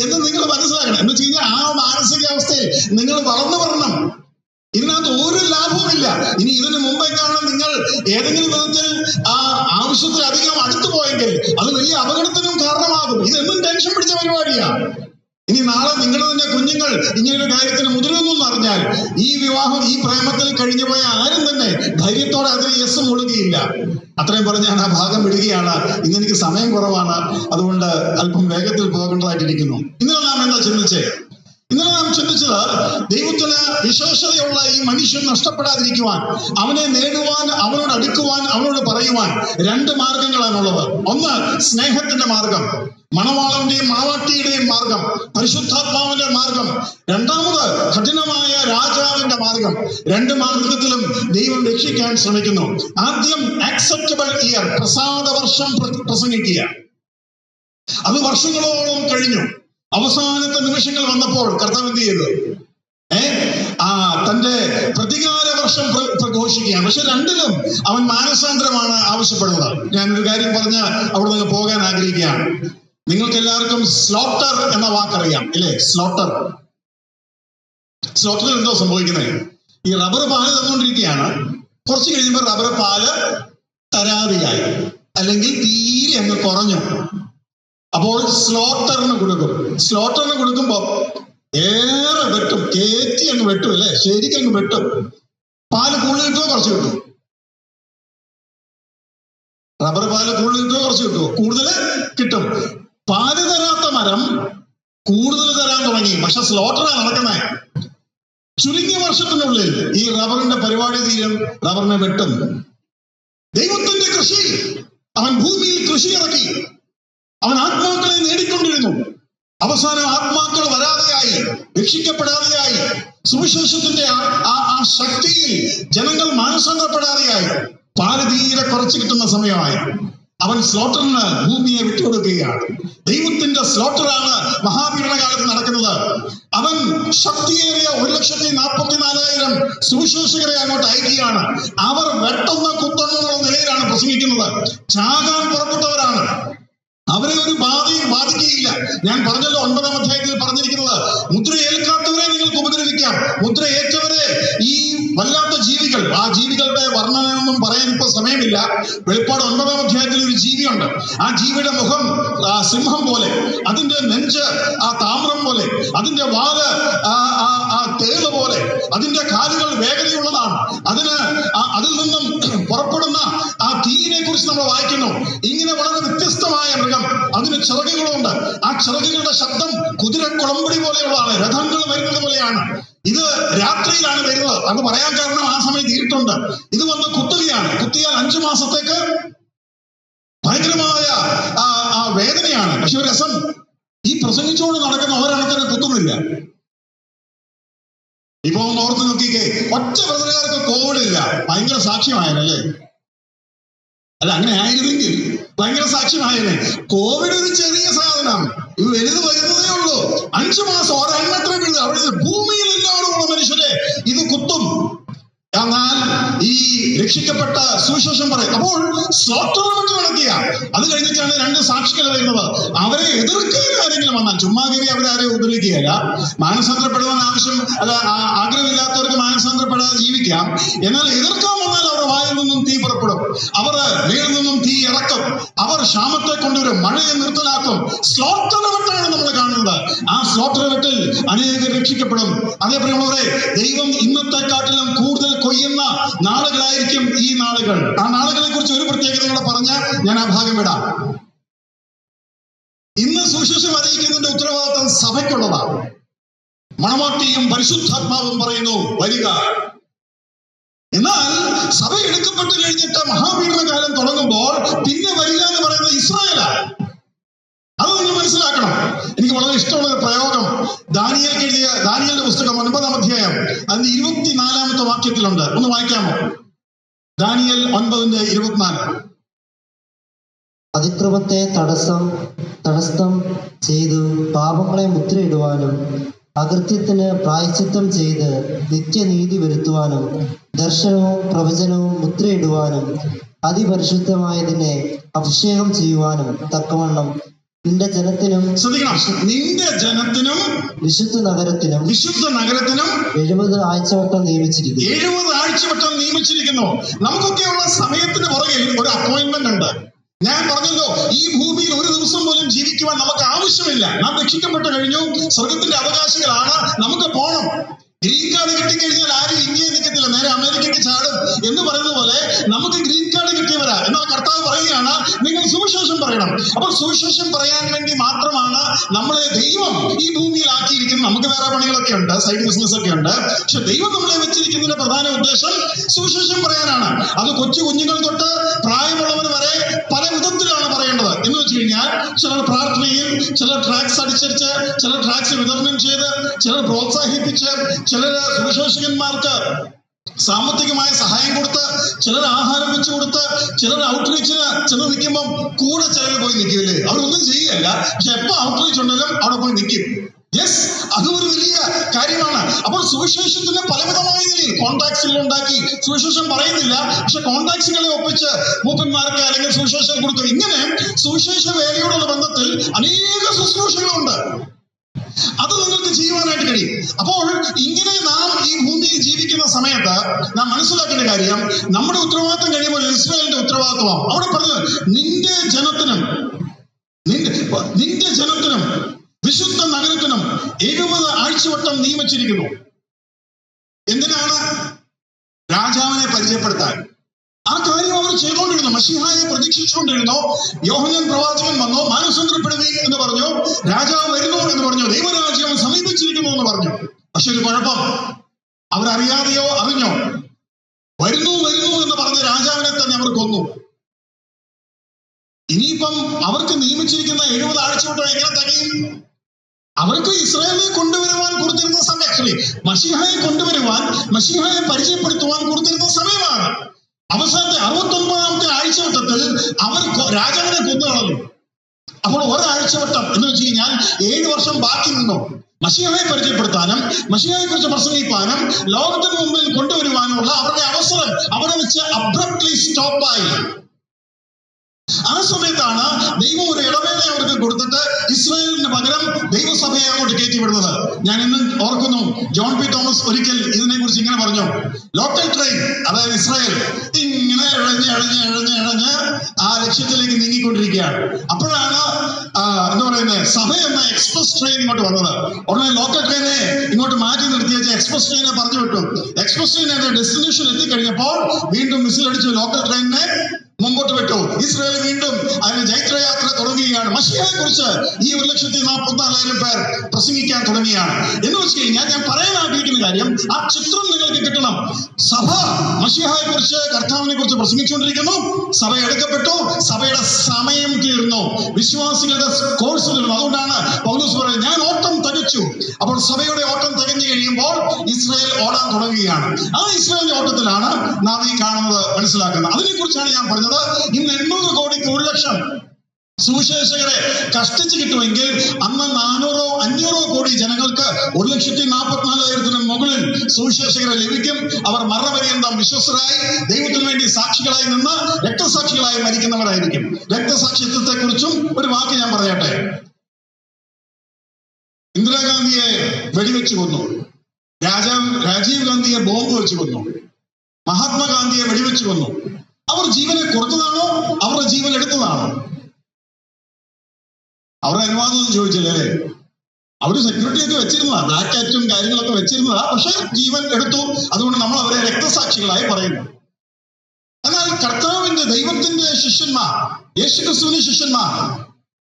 എന്ന് നിങ്ങൾ മനസ്സിലാക്കണം. എന്ന് വെച്ച് കഴിഞ്ഞാൽ ആ മാനസികാവസ്ഥയിൽ നിങ്ങൾ വളർന്നു വരണം. ഇതിനകത്ത് ഒരു ലാഭവുമില്ല. ഇനി ഇതിന് മുമ്പെങ്ങാണ് നിങ്ങൾ ഏതെങ്കിലും വിധത്തിൽ ആവശ്യത്തിലധികം അടുത്തു പോയെങ്കിൽ അത് വലിയ അപകടത്തിനും കാരണമാകും. ഇതെന്നും ടെൻഷൻ പിടിച്ച പരിപാടിയാണ്. ഇനി നാളെ നിങ്ങളുടെ തന്നെ കുഞ്ഞുങ്ങൾ ഇങ്ങനൊരു കാര്യത്തിന് മുതിരുന്നു അറിഞ്ഞാൽ ഈ വിവാഹം, ഈ പ്രേമത്തിൽ കഴിഞ്ഞു പോയ ആരും തന്നെ ധൈര്യത്തോടെ അതിന് യെസ് മുഴുകിയില്ല. അത്രയും പറഞ്ഞ് ഞാൻ ആ ഭാഗം വിടുകയാണ്. ഇന്നെനിക്ക് സമയം കുറവാണ്, അതുകൊണ്ട് അല്പം വേഗത്തിൽ പോകേണ്ടതായിട്ടിരിക്കുന്നു. ഇന്നലെ നാം എന്താ ചിന്തിച്ചത്? ഇന്നലെ നാം ചിന്തിച്ചത്, ദൈവത്തിന് വിശേഷതയുള്ള ഈ മനുഷ്യൻ നഷ്ടപ്പെടാതിരിക്കുവാൻ, അവനെ നേടുവാൻ, അവനോട് അടുക്കുവാൻ, അവനോട് പറയുവാൻ 2 മാർഗങ്ങളാണുള്ളത്. ഒന്ന് സ്നേഹത്തിന്റെ മാർഗം, മണവാളന്റെയും മണവാട്ടിയുടെയും മാർഗം, പരിശുദ്ധാത്മാവിന്റെ മാർഗം. രണ്ടാമത് കഠിനമായ രാജാവിന്റെ മാർഗം. 2 മാർഗത്തിലും ദൈവം രക്ഷിക്കാൻ ശ്രമിക്കുന്നു. ആദ്യം ആക്സെപ്റ്റബിൾ ഇയർ, പ്രസാദ വർഷം പ്രസംഗിക്കുക. അത് വർഷങ്ങളോളം കഴിഞ്ഞു. അവസാനത്തെ നിമിഷങ്ങൾ വന്നപ്പോൾ കർത്താവ് എന്ത് ചെയ്തു? തന്റെ പ്രതികാര വർഷം പ്രഘോഷിക്കുകയാണ്. പക്ഷെ 2ലും അവൻ മാനസാന്തരമാണ് ആവശ്യപ്പെടുന്നത്. ഞാനൊരു കാര്യം പറഞ്ഞ് അവിടെ നിന്ന് പോകാൻ ആഗ്രഹിക്കുകയാണ്. നിങ്ങൾക്ക് എല്ലാവർക്കും സ്ലോട്ടർ എന്ന വാക്കറിയാം ഇല്ലേ? സ്ലോട്ടറിൽ എന്തോ സംഭവിക്കുന്നത്? ഈ റബ്ബർ പാല് തന്നുകൊണ്ടിരിക്കുകയാണ്. കുറച്ച് കഴിയുമ്പോൾ റബ്ബർ പാല് തരാതെയായി, അല്ലെങ്കിൽ തീരെ അങ്ങ് കുറഞ്ഞു. അപ്പോൾ സ്ലോട്ടറിന് കൊടുക്കുമ്പോ ഏറെ വെട്ടും, കയറ്റി അങ്ങ് വെട്ടും അല്ലെ? ശരിക്കും അങ്ങ് വെട്ടും. പാല് കൂടുതൽ കിട്ടുമോ കുറച്ച് കിട്ടും? റബ്ബർ പാല് കൂടുതൽ കിട്ടുമോ കുറച്ച് കിട്ടുമോ? കൂടുതൽ കിട്ടും. പാല് തരാത്ത മരം കൂടുതൽ തരാൻ തുടങ്ങി. പക്ഷെ സ്ലോട്ടറാണ് നടക്കുന്നത്. ചുരുങ്ങിയ വർഷത്തിനുള്ളിൽ ഈ റബ്ബറിന്റെ പരിപാടി തീരും, റബ്ബറിനെ വെട്ടും. ദൈവത്തിന്റെ കൃഷി, അവൻ ഭൂമിയിൽ കൃഷി ഇറക്കി, അവൻ ആത്മാക്കളെ നേടിക്കൊണ്ടിരുന്നു. അവസാനം ആത്മാക്കൾ വരാതെയായി, രക്ഷിക്കപ്പെടാതെയായി, സുവിശേഷത്തിന്റെ ആ ശക്തിയിൽ ജനങ്ങൾ മാനസാന്തരപ്പെടാതെയായി, പാല് തീരെ കുറച്ച് കിട്ടുന്ന സമയമായി. അവൻ സ്ലോട്ടറിന് ഭൂമിയെ വിട്ടുകൊടുക്കുകയാണ്. ദൈവത്തിന്റെ സ്ലോട്ടറാണ് മഹാപീഡനകാലത്ത് നടക്കുന്നത്. അവൻ ശക്തിയേറിയ 1,44,000 സുവിശേഷകരെ അങ്ങോട്ട് അയക്കുകയാണ്. അവർ വെട്ടുന്ന കുത്തുന്ന നിലയിലാണ് പ്രസംഗിക്കുന്നത്. ചാകാൻ പുറപ്പെട്ടവരാണ്. അവരെ ഒരു ബാധയും ബാധിക്കുകയില്ല. ഞാൻ പറഞ്ഞല്ലോ 9-ാം അധ്യായത്തിൽ പറഞ്ഞിരിക്കുന്നത്, മുദ്ര ഏൽക്കാത്തവരെ നിങ്ങൾക്ക് ഉപദ്രവിക്കാം, മുദ്ര ഏറ്റവരെ ഈ വല്ലാത്ത ജീവികൾ, ആ ജീവികളുടെ വർണ്ണനയൊന്നും പറയാൻ ഇപ്പൊ സമയമില്ല. വെളിപ്പാട് 9-ാം അധ്യായത്തിൽ ഒരു ജീവിയുണ്ട്. ആ ജീവിയുടെ മുഖം സിംഹം പോലെ, അതിന്റെ നെഞ്ച് താമ്രം പോലെ, അതിന്റെ വാല് തേള് പോലെ, അതിന്റെ കാലുകൾ വേഗതയുള്ളതാണ്. അതിൽ നിന്നും പുറപ്പെടുന്ന ആ തീയിനെ കുറിച്ച് നമ്മൾ വായിക്കുന്നു. ഇങ്ങനെ വളരെ വ്യത്യസ്തമായ മൃഗം, അതിന് ചിറകുകളുണ്ട്. ആ ചിറകുകളുടെ ശബ്ദം കുതിര കുളമ്പടി പോലെയുള്ളതാണ്, രഥങ്ങൾ വരുന്നത് പോലെയാണ്. ഇത് രാത്രിയിലാണ് വരുന്നത്. അത് പറയാൻ കാരണം ആ സമയത്ത് ഇരുട്ടുണ്ട്. ഇത് വന്ന് കുത്തുകയാണ്. കുത്തിയാൽ 5 മാസത്തേക്ക് ഭയങ്കരമായ വേദനയാണ്. പക്ഷെ ഒരു രസം, ഈ പ്രസംഗിച്ചുകൊണ്ട് നടക്കുന്ന ഒരാൾക്കാരെ കുത്തുന്നില്ല. ഇപ്പൊ ഒന്ന് ഓർത്ത് നോക്കിക്കേ, ഒറ്റ ബ്രദറുകാർക്ക് കോവിഡ് ഇല്ല. ഭയങ്കര സാക്ഷ്യമായല്ലേ? അല്ല, അങ്ങനെ ആയിരുന്നെങ്കിൽ ഭയങ്കര സാക്ഷ്യമായല്ലേ? കോവിഡ് ഒരു ചെറിയ സാധനം, ഇത് വലുത് വരുന്നതേ ഉള്ളൂ. 5 മാസം ഒരെണ്ണത്ര വീഴുക. അവിടെ ഭൂമിയിൽ എല്ലാവരുമുള്ള മനുഷ്യരെ ഇത് കുത്തും. എന്നാൽ ഈ രക്ഷിക്കപ്പെട്ട സുവിശേഷം പറയും. അപ്പോൾ സ്ലോട്ടറുകൾ നടത്തിയ, അത് കഴിഞ്ഞിട്ടാണ് 2 സാക്ഷികൾ വരുന്നത്. അവരെ എതിർക്കാൻ ആരെങ്കിലും വന്നാൽ, ചുമ്മാ കയറി അവരാരെയും ഉപദ്രവിക്കുകയല്ല. മാനസാന്തരപ്പെടുവാൻ ആഗ്രഹമില്ലാത്തവർക്ക് മാനസാന്തരപ്പെടാതെ ജീവിക്കാം. എന്നാൽ എതിർക്കാൻ വന്നാൽ അവരുടെ വായിൽ നിന്നും തീ പുറപ്പെടും, അവർ മേളിൽ നിന്നും തീ ഇറക്കും, അവർ ക്ഷാമത്തെ കൊണ്ടുവരും, മഴയെ നിർത്തലാക്കും. സ്ലോട്ടർ വെട്ടാണ് നമ്മൾ കാണുന്നത്. ആ സ്ലോട്ടർ വെട്ടിൽ അനേകർ രക്ഷിക്കപ്പെടും. അതേപോലെയുള്ളവരെ, ദൈവം ഇന്നത്തെക്കാട്ടിലും കൂടുതൽ കൊയ്യുന്ന നാളുകളായിരിക്കും ഈ നാളുകൾ. ആ നാളുകളെ കുറിച്ച് ഒരു പ്രത്യേകതകളെ പറഞ്ഞ് ഞാൻ ആ ഭാഗം വിടാം. ഇന്ന് സുവിശേഷം അറിയിക്കുന്നതിന്റെ ഉത്തരവാദിത്വം സഭയ്ക്കുള്ളതാണ്. മണവാട്ടിയും പരിശുദ്ധാത്മാവും പറയുന്നു വരിക. എന്നാൽ സഭ എടുക്കപ്പെട്ട് കഴിഞ്ഞിട്ട് മഹാപീഡനകാലം തുടങ്ങുമ്പോൾ പിന്നെ വരിക എന്ന് പറയുന്നത് ഇസ്രായേലാണ്. അത് നിങ്ങൾ മനസ്സിലാക്കണം. എനിക്ക് വളരെ ഇഷ്ടമുള്ള ഒരു പ്രയോഗം ദാനിയേലിന്റെ പുസ്തകം 9-ാം അധ്യായം അതിന്റെ 24-ാമത്തെ വാക്യത്തിലുണ്ട്. ഒന്ന് വായിക്കാമോ? ദാനിയേൽ 9:24. അതിക്രമത്തെ തടസ്സം ചെയ്തു പാപങ്ങളെ മുദ്രയിടുവാനും അകൃത്യത്തിന് പ്രായശ്ചിത്തം ചെയ്ത് നിത്യനീതി വരുത്തുവാനും ദർശനവും പ്രവചനവും മുദ്രയിടുവാനും അതിപരിശുദ്ധമായതിനെ അഭിഷേകം ചെയ്യുവാനും തക്കവണ്ണം നിന്റെ ജനത്തിനും വിശുദ്ധ നഗരത്തിനും 70 ആഴ്ചവട്ടം നിയമിച്ചിരിക്കുന്നു. 70 ആഴ്ചവട്ടം നിയമിച്ചിരിക്കുന്നു. നമുക്കൊക്കെയുള്ള സമയത്തിന് പുറകിൽ ഒരു അപ്പോയിന്റ്മെന്റ് ഉണ്ട്. ഞാൻ പറഞ്ഞല്ലോ, ഈ ഭൂമിയിൽ ഒരു ദിവസം പോലും ജീവിക്കുവാൻ നമുക്ക് ആവശ്യമില്ല. നാം രക്ഷിക്കപ്പെട്ട് കഴിഞ്ഞു, സ്വർഗത്തിന്റെ അവകാശികളാണ്, നമുക്ക് പോണം. ഗ്രീൻ കാർഡ് കിട്ടിക്കഴിഞ്ഞാൽ ആരും ഇന്ത്യയിൽ നിൽക്കത്തില്ല, നേരെ അമേരിക്കയ്ക്ക് ചാടും എന്ന് പറയുന്ന പോലെ നമുക്ക് ഗ്രീൻ കാർഡ് കിട്ടിയവരാ. എന്നാൽ കർത്താവ് പറയുകയാണ്, നിങ്ങൾ സുവിശേഷം പറയണം. അപ്പോൾ സുവിശേഷം പറയാൻ വേണ്ടി മാത്രമാണ് നമ്മളെ ദൈവം ഈ ഭൂമിയിൽ ആക്കിയിരിക്കുന്നത്. നമുക്ക് വേറെ പണികളൊക്കെ ഉണ്ട്, സൈഡ് ബിസിനസ് ഒക്കെ ഉണ്ട്. പക്ഷെ ദൈവം നമ്മളെ വെച്ചിരിക്കുന്നതിന്റെ പ്രധാന ഉദ്ദേശം സുവിശേഷം പറയാനാണ്. അത് കൊച്ചു കുഞ്ഞുങ്ങൾ തൊട്ട് പ്രായമുള്ളവർ വരെ പല വിധത്തിലാണ് പറയേണ്ടത്. എന്ന് വെച്ച് കഴിഞ്ഞാൽ, ചിലർ പ്രാർത്ഥനയിൽ, ചിലർ ട്രാക്സ് അടിച്ചടിച്ച്, ചിലർ ട്രാക്സ് വിതരണം ചെയ്ത്, ചിലർ പ്രോത്സാഹിപ്പിച്ച്, ചിലര് സുവിശേഷകന്മാർക്ക് സാമ്പത്തികമായ സഹായം കൊടുത്ത്, ചിലർ ആഹാരം വെച്ച് കൊടുത്ത്, ചിലർ ഔട്ട്റീച്ചിന് ചെന്ന് നിൽക്കുമ്പോൾ കൂടെ ചിലർ പോയി നിൽക്കില്ലേ. അവരൊന്നും ചെയ്യല്ല, പക്ഷെ എപ്പോ ഔട്ട്റീച്ച് ഉണ്ടെങ്കിലും അവിടെ പോയി നിൽക്കും. യെസ്, അതും ഒരു വലിയ കാര്യമാണ്. അപ്പോൾ സുവിശേഷത്തിന് പലവിധമായ നിലയിൽ കോൺടാക്ട്സുകൾ ഉണ്ടാക്കി സുവിശേഷം പറയുന്നില്ല, പക്ഷെ കോൺടാക്ട്സുകളെ ഒപ്പിച്ച് മൂപ്പന്മാർക്ക് അല്ലെങ്കിൽ സുവിശേഷം കൊടുത്തു. ഇങ്ങനെ സുവിശേഷ വേലയോടുള്ള ബന്ധത്തിൽ അനേക ശുശ്രൂഷകളുണ്ട്. അത് നിങ്ങൾക്ക് ചെയ്യുവാനായിട്ട് കഴിയും. അപ്പോൾ ഇങ്ങനെ നാം ഈ ഭൂമിയിൽ ജീവിക്കുന്ന സമയത്ത് നാം മനസ്സിലാക്കേണ്ട കാര്യം, നമ്മുടെ ഉത്തരവാദിത്വം കഴിയുമ്പോൾ ഇസ്രായേലിന്റെ ഉത്തരവാദിത്വമാണ്. അവിടെ പറഞ്ഞത് നിന്റെ ജനത്തിനും വിശുദ്ധ നഗരത്തിനും 70 ആഴ്ചവട്ടം നിയമിച്ചിരിക്കുന്നു. എന്തിനാണ്? രാജാവിനെ പരിചയപ്പെടുത്താൻ. ആ കാര്യം അവർ ചെയ്തുകൊണ്ടിരുന്നു. മശീഹായെ പ്രതീക്ഷിച്ചുകൊണ്ടിരുന്നു. യോഹന്നാൻ പ്രവാചകൻ വന്നു, മാനസാന്തരപ്പെടുവീൻ എന്ന് പറഞ്ഞു, രാജാവ് വരുന്നു എന്ന് പറഞ്ഞു, ദൈവരാജ്യം സമീപിച്ചിരിക്കുന്നു എന്ന് പറഞ്ഞു. പക്ഷെ ഒരു കുഴപ്പം, അവരറിയാതെയോ അറിഞ്ഞോ വരുന്നു എന്ന് പറഞ്ഞ രാജാവിനെ തന്നെ അവർ കൊന്നു. ഇനിയിപ്പം അവർക്ക് നിയമിച്ചിരിക്കുന്ന 70 ആഴ്ചവട്ടം എങ്ങനെ തികയും? അവർക്ക് ഇസ്രായേലിനെ കൊണ്ടുവരുവാൻ കൊടുത്തിരുന്ന സമയം, മശീഹായെ കൊണ്ടുവരുവാൻ, മശീഹായെ പരിചയപ്പെടുത്തുവാൻ കൊടുത്തിരുന്ന സമയമാണ്. അവസാനത്തെ 69-ാമത്തെ ആഴ്ചവട്ടത്തിൽ അവർ രാജാവിനെ കൊന്നുകളഞ്ഞു. അപ്പോൾ ഒരാഴ്ചവട്ടം എന്ന് വെച്ച് കഴിഞ്ഞാൽ 7 വർഷം ബാക്കി നിന്നു. മശീഹായെ പരിചയപ്പെടുത്താനും മശീഹായെ കുറിച്ച് പ്രസംഗിക്കാനും ലോകത്തിന് മുമ്പിൽ കൊണ്ടുവരുവാനുമുള്ള അവരുടെ അവസരം അവിടെ വെച്ച് അബ്രപ്റ്റ്ലി സ്റ്റോപ്പായി. ആ സമയത്താണ് ദൈവം ഒരു ഇടവേള അവർക്ക് കൊടുത്തിട്ട് ഇസ്രായേലിന് പകരം ദൈവസഭയെ അങ്ങോട്ട് കയറ്റിവിടുന്നത്. ഞാൻ ഇന്ന് ഓർക്കുന്നു, ജോൺ പി തോമസ് ഒരിക്കൽ ഇതിനെ കുറിച്ച് ഇങ്ങനെ പറഞ്ഞു: ലോക്കൽ ട്രെയിൻ, അതായത് ഇസ്രായേൽ, ഇങ്ങനെ ഇഴഞ്ഞ് ആ ലക്ഷ്യത്തിലേക്ക് നീങ്ങിക്കൊണ്ടിരിക്കുകയാണ്. അപ്പോഴാണ് എന്താ പറയുന്നത്, സഭ എന്ന എക്സ്പ്രസ് ട്രെയിൻ ഇങ്ങോട്ട് വന്നത്. ഉടനെ ലോക്കൽ ട്രെയിനെ ഇങ്ങോട്ട് മാറ്റി നിർത്തിയ എക്സ്പ്രസ് ട്രെയിനെ പറഞ്ഞു വിട്ടു. എക്സ്പ്രസ് ട്രെയിൻ അതിന്റെ ഡെസ്റ്റിനേഷൻ എത്തിക്കഴിഞ്ഞപ്പോൾ വീണ്ടും മിസിലടിച്ചു ലോക്കൽ ട്രെയിനിനെ മുമ്പോട്ട് വിട്ടു. ഇസ്രായേൽ വീണ്ടും അതിന് ജൈത്രയാത്ര തുടങ്ങുകയാണ്. മശിഹയെ കുറിച്ച് ഈ 1,44,000 പേർ പ്രസംഗിക്കാൻ തുടങ്ങിയാണ്. എന്ന് വെച്ച് കഴിഞ്ഞാൽ ഞാൻ പറയാൻ ആഗ്രഹിക്കുന്ന കാര്യം, ആ ചിത്രം നിങ്ങൾക്ക് കിട്ടണം. സഭ മശിഹയെ കുറിച്ച്, കർത്താവിനെ കുറിച്ച് പ്രസംഗിച്ചുകൊണ്ടിരിക്കുന്നു. സഭ എടുക്കപ്പെട്ടു, സഭയുടെ സമയം തീർന്നു, വിശ്വാസികളുടെ കോഴ്സ് തീർന്നു. അതുകൊണ്ടാണ് പൗലോസ് പറയുന്നത്, ഞാൻ ഓട്ടം തികച്ചു. അപ്പോൾ സഭയുടെ ഓട്ടം തികഞ്ഞു കഴിയുമ്പോൾ ഇസ്രായേൽ ഓടാൻ തുടങ്ങുകയാണ്. ആ ഇസ്രായേലിന്റെ ഓട്ടത്തിലാണ് നാം ഈ കാണുന്നത്, മനസ്സിലാക്കുന്നത്. അതിനെക്കുറിച്ചാണ് ഞാൻ പറഞ്ഞത്. ഇന്ന് 800 കോടിക്ക് 1 ലക്ഷം സുവിശേഷകരെ കഷ്ടിച്ച് കിട്ടുമെങ്കിൽ അന്ന് 400 500 കോടി ജനങ്ങൾക്ക് 1,44,000 മുകളിൽ സുവിശേഷകരെ ലഭിക്കും. അവർ മരണപര്യന്തം വിശ്വസ്തരായി ദൈവത്തിന് വേണ്ടി സാക്ഷികളായി നിന്ന് രക്തസാക്ഷികളായി മരിക്കുന്നവരായിരിക്കും. രക്തസാക്ഷിത്വത്തെ കുറിച്ചും ഒരു വാക്ക് ഞാൻ പറയട്ടെ. ഇന്ദിരാഗാന്ധിയെ വെടിവെച്ച് കൊന്നു, രാജീവ് ഗാന്ധിയെ ബോംബ് വെച്ച് കൊന്നു, മഹാത്മാഗാന്ധിയെ വെടിവെച്ച് കൊന്നു. അവർ ജീവനെ കൊടുത്തതാണോ, അവരുടെ ജീവൻ എടുത്തതാണോ? അവരുടെ അനുവാദമൊന്നും ചോദിച്ചില്ലേ? അവര് സെക്യൂരിറ്റി ഒക്കെ വെച്ചിരുന്നതാ, ബ്ലാക്ക് ആക്റ്റും കാര്യങ്ങളൊക്കെ വെച്ചിരുന്നതാ. പക്ഷെ ജീവൻ എടുത്തു. അതുകൊണ്ട് നമ്മൾ അവരെ രക്തസാക്ഷികളായി പറയുന്നു. എന്നാൽ കർത്താവിന്റെ, ദൈവത്തിന്റെ ശിഷ്യന്മാർ, യേശുക്രിസ്തുവിന്റെ ശിഷ്യന്മാർ,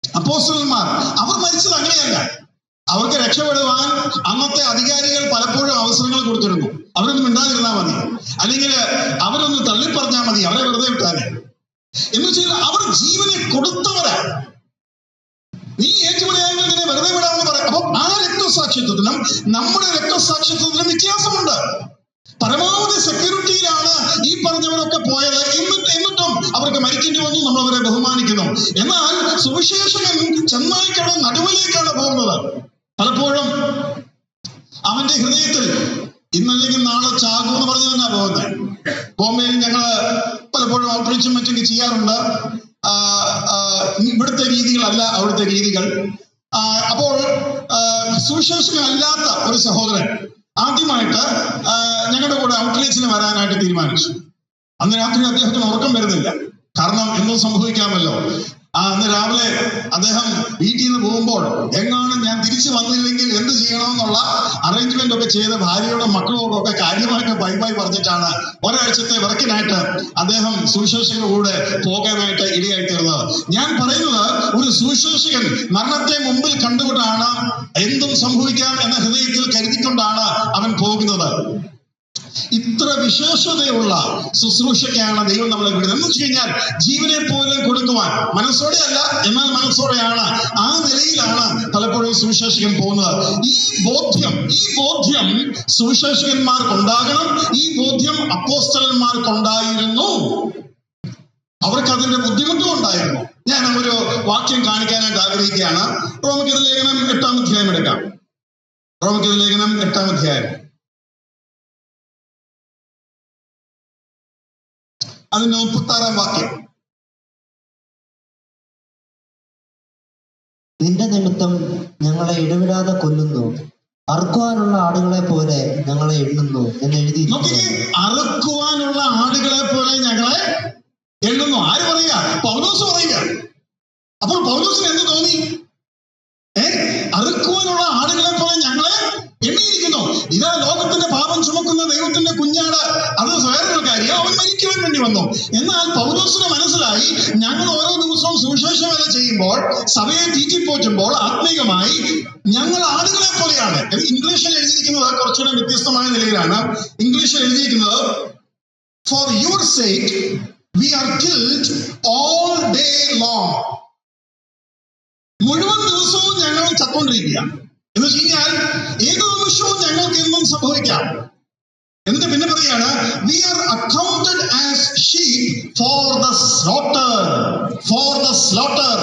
അപ്പോസ്തലന്മാർ, അവർ മരിച്ചത് അങ്ങനെയല്ല. അവർക്ക് രക്ഷപ്പെടുവാൻ അന്നത്തെ അധികാരികൾ പലപ്പോഴും അവസരങ്ങൾ കൊടുത്തിരുന്നു. അവരൊന്നും മിണ്ടാതിരുന്നാൽ മതി, അല്ലെങ്കിൽ അവരൊന്ന് തള്ളിപ്പറഞ്ഞാൽ മതി, അവരെ വെറുതെ വിട്ടാലേ. എന്ന് വെച്ചാൽ അവർ ജീവനെ കൊടുത്തവരാ. നീ ഏറ്റുപറയാമെങ്കിൽ നിന്നെ വെറുതെ വിടാമെന്ന് പറയാം. അപ്പൊ ആ രക്തസാക്ഷിത്വത്തിനും നമ്മുടെ രക്തസാക്ഷിത്വത്തിനും വ്യത്യാസമുണ്ട്. പരമാവധി സെക്യൂരിറ്റിയിലാണ് ഈ പറഞ്ഞവരൊക്കെ പോയത്. എന്നിട്ടും അവർക്ക് മരിക്കേണ്ടി വന്നു. നമ്മൾ അവരെ ബഹുമാനിക്കുന്നു. എന്നാൽ സുവിശേഷകൻ ചെന്നായ്ക്കയുടെ നടുവിലേക്കാണ് പോകുന്നത്. പലപ്പോഴും അവന്റെ ഹൃദയത്തിൽ ഇന്നല്ലെങ്കിൽ നാളെ ചാകും എന്ന് പറഞ്ഞു തന്നെയാ പോകുന്നത്. ബോംബെയിൽ ഞങ്ങള് പലപ്പോഴും ഔട്ട്റീച്ചും മറ്റൊക്കെ ചെയ്യാറുണ്ട്. ഇവിടുത്തെ രീതികളല്ല അവിടുത്തെ രീതികൾ. അപ്പോൾ സുവിശേഷകനല്ലാത്ത ഒരു സഹോദരൻ ആദ്യമായിട്ട് ഞങ്ങളുടെ കൂടെ ഔട്ട്റീച്ചിന് വരാനായിട്ട് തീരുമാനിച്ചു. അന്ന് രാത്രി അദ്ദേഹത്തിന് ഉറക്കം വരുന്നില്ല. കാരണം എന്തോ സംഭവിക്കാമല്ലോ. അന്ന് രാവിലെ അദ്ദേഹം വീട്ടിൽ നിന്ന് പോകുമ്പോൾ എങ്ങാനും ഞാൻ തിരിച്ചു വന്നില്ലെങ്കിൽ എന്ത് ചെയ്യണമെന്നുള്ള അറേഞ്ച്മെന്റ് ഒക്കെ ചെയ്ത് ഭാര്യയോടും മക്കളോടും ഒക്കെ കാര്യമായിട്ട് ബൈ പറഞ്ഞിട്ടാണ് ഒരാഴ്ചത്തെ വർക്കിനായിട്ട് അദ്ദേഹം സുവിശേഷകരുടെ കൂടെ പോകാനായിട്ട് ഇടയായിത്തീർന്നത്. ഞാൻ പറയുന്നത്, ഒരു സുവിശേഷകൻ മരണത്തെ മുമ്പിൽ കണ്ടുകൊണ്ടാണ്, എന്തും സംഭവിക്കാം എന്ന ഹൃദയത്തിൽ കരുതിക്കൊണ്ടാണ് അവൻ പോകുന്നത്. ഇത്ര വിശേഷതയുള്ള ശുശ്രൂഷയ്ക്കാണ് ദൈവം നമ്മളെ വിടുന്നത്. എന്ന് വെച്ച് കഴിഞ്ഞാൽ ജീവനെ പോലും കൊടുക്കുവാൻ മനസ്സോടെ അല്ല, എന്നാൽ മനസ്സോടെയാണ്. ആ നിലയിലാണ് പലപ്പോഴും സുവിശേഷകൻ പോകുന്നത്. ഈ ബോധ്യം സുവിശേഷകന്മാർക്കുണ്ടാകണം. ഈ ബോധ്യം അപ്പോസ്തലന്മാർക്കുണ്ടായിരുന്നു. അവർക്ക് അതിന്റെ ബുദ്ധിമുട്ടും ഉണ്ടായിരുന്നു. ഞാൻ ഒരു വാക്യം കാണിക്കാനായിട്ട് ആഗ്രഹിക്കുകയാണ്. റോമക്കത്ത് ലേഖനം 8-ാം അധ്യായം എടുക്കാം. റോമക്കത്ത് ലേഖനം 8-ാം അധ്യായം, അതിന് 36-ാം വാക്യം. നിന്റെ നിമിത്തം ഞങ്ങളെ ഇടവിടാതെ കൊല്ലുന്നു, അറുക്കുവാനുള്ള ആടുകളെ പോലെ ഞങ്ങളെ എണ്ണുന്നു എന്ന് എഴുതിയിരിക്കുന്നു. അറുക്കുവാനുള്ള ആടുകളെ പോലെ ഞങ്ങളെ എണ്ണുന്നു. ആര് പറയുക? പൗലോസ് പറയുക. അപ്പോൾ പൗലോസിന് എന്ത് തോന്നി? അറുക്കുവാനുള്ള ആടുകളെ പോലെ ഞങ്ങളെ എണ്ണിയിരിക്കുന്നു. ഇതാ ലോകത്തിന്റെ പാപം ചുമക്കുന്ന ദൈവത്തിന്റെ കുഞ്ഞാട്. അത് വേറൊരു കാര്യം, അവൻ മരിക്കുവാൻ വേണ്ടി വന്നു. എന്നാൽ പൗലോസിന് മനസ്സിലായി, ഞങ്ങൾ ഓരോ ദിവസവും സുവിശേഷ വേല ചെയ്യുമ്പോൾ, സഭയെ തീറ്റിപ്പോറ്റുമ്പോൾ ആത്മീകമായി ഞങ്ങൾ ആടുകളെ പോലെയാണ്. ഇംഗ്ലീഷിൽ എഴുതിയിരിക്കുന്നത് കുറച്ചുകൂടെ വ്യത്യസ്തമായ നിലയിലാണ്. ഇംഗ്ലീഷിൽ എഴുതിയിരിക്കുന്നത്, for your sake we are killed all day long. മുഴുവൻ ദിവസവും ഞങ്ങൾ ചത്തുകൊണ്ടിരിക്കുക. എന്ന് വെച്ച് കഴിഞ്ഞാൽ ഏത് നിമിഷവും ഞങ്ങൾക്ക് എന്നും സംഭവിക്കാം. എന്നിട്ട് പിന്നെ പറയാണ്, we are accounted as sheep for the slaughter.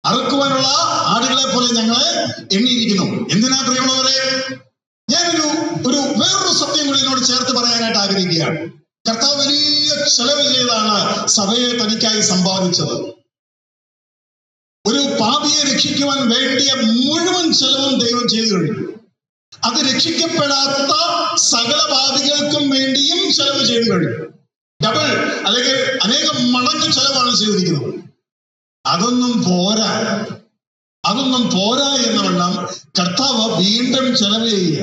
അറുക്കുവാനുള്ള ആടുകളെ പോലെ ഞങ്ങളെ എണ്ണിയിരിക്കുന്നു. എന്തിനാ പ്രിയമുള്ളവരെ? ഞാനൊരു വേറൊരു സത്യം കൂടി ഇതിനോട് ചേർത്ത് പറയാനായിട്ട് ആഗ്രഹിക്കുകയാണ്. കർത്താവ് വലിയ ചെലവ് ചെയ്താണ് സഭയെ തനിക്കായി സമ്പാദിച്ചത്. ഒരു പാപിയെ രക്ഷിക്കുവാൻ വേണ്ടിയ മുഴുവൻ ചെലവും ദൈവം ചെയ്തു കഴിഞ്ഞു. അത് രക്ഷിക്കപ്പെടാത്ത സകല പാപികൾക്കും വേണ്ടിയും ചെലവ് ചെയ്തു കഴിഞ്ഞു. ഡബിൾ അല്ലെങ്കിൽ അനേകം മടങ്ങ് ചെലവാണ് ചെയ്തിരിക്കുന്നത്. അതൊന്നും പോരാ എന്ന വണ്ണം കർത്താവ് വീണ്ടും ചെലവ് ചെയ്യുക.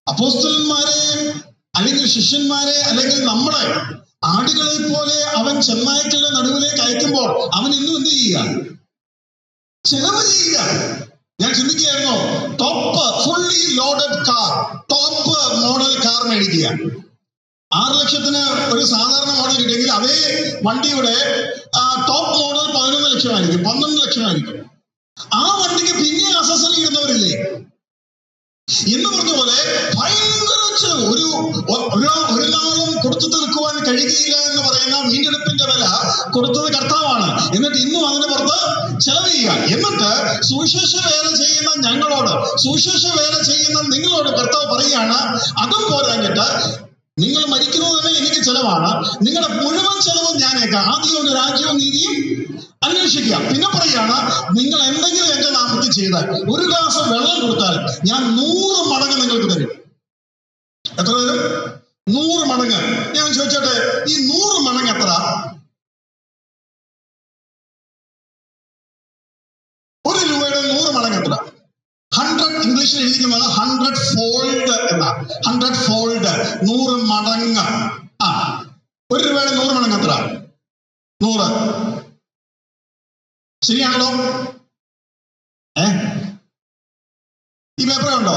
അപ്പോസ്തലന്മാരെ അല്ലെങ്കിൽ ശിഷ്യന്മാരെ അല്ലെങ്കിൽ നമ്മളെ ആടുകളെ പോലെ അവൻ ചെന്നായ്ക്കളുടെ നടുവിലേക്ക് അയക്കുമ്പോൾ അവൻ ഇന്നും എന്ത് ചെയ്യുക? ചെലവ് ചെയ്യുക. ഞാൻ ചിന്തിക്കുകയായിരുന്നു, top fully loaded car, top model car മേടിക്കുക. 6 ലക്ഷത്തിന് ഒരു സാധാരണ മോഡൽ കിട്ടിയെങ്കിൽ അതേ വണ്ടിയുടെ ടോപ്പ് മോഡൽ 11 ലക്ഷമായിരിക്കും, 12 ലക്ഷമായിരിക്കും. ആ വണ്ടിക്ക് പിന്നെ അസസറി ഇടുന്നവരില്ലേ എന്ന് പറഞ്ഞ പോലെ ഭയങ്കര ചെലവ്. ഒരു നാളും കൊടുത്തു തീർക്കുവാൻ കഴിയുകയില്ല എന്ന് പറയുന്ന വീണ്ടെടുപ്പിന്റെ വില കൊടുത്തത് കർത്താവാണ്. എന്നിട്ട് ഇന്നും അതിന് പുറത്ത് ചെലവ് ചെയ്യുക. എന്നിട്ട് സുവിശേഷ വേല ചെയ്യുന്ന ഞങ്ങളോട്, സുവിശേഷ വേല ചെയ്യുന്ന നിങ്ങളോട് കർത്താവ് പറയുകയാണ്, അതും പോരാഞ്ഞിട്ട് നിങ്ങൾ മരിക്കുന്നത് തന്നെ എനിക്ക് ചെലവാണ്, നിങ്ങളുടെ മുഴുവൻ ചെലവും ഞാനേക്കാം, ആദ്യം ഒരു രാജ്യവും നീതിയും അന്വേഷിക്കുക. പിന്നെ പറയാണ്, നിങ്ങൾ എന്തെങ്കിലും എന്റെ നാമത്തിൽ ചെയ്താൽ, ഒരു ഗ്ലാസ് വെള്ളം കൊടുത്താൽ ഞാൻ 100 മടങ്ങ് നിങ്ങൾക്ക് തരും. എത്ര തരും? 100 മടങ്ങ്. ഞാൻ ചോദിച്ചോട്ടെ, ഈ 100 മടങ്ങ് എത്ര? 1 രൂപയുടെ 100 മടങ്ങ് എത്ര? 100. ഇംഗ്ലീഷിൽ എഴുതിക്കുന്നത് 100 ഫോൾഡ് എന്നാ. 100 ഫോൾഡ്, 100 മടങ്ങ്. 1 രൂപയുടെ 100 മടങ്ങ് എത്ര? 100. ശരിയാണല്ലോ? ഈ പേപ്പർ ഉണ്ടോ?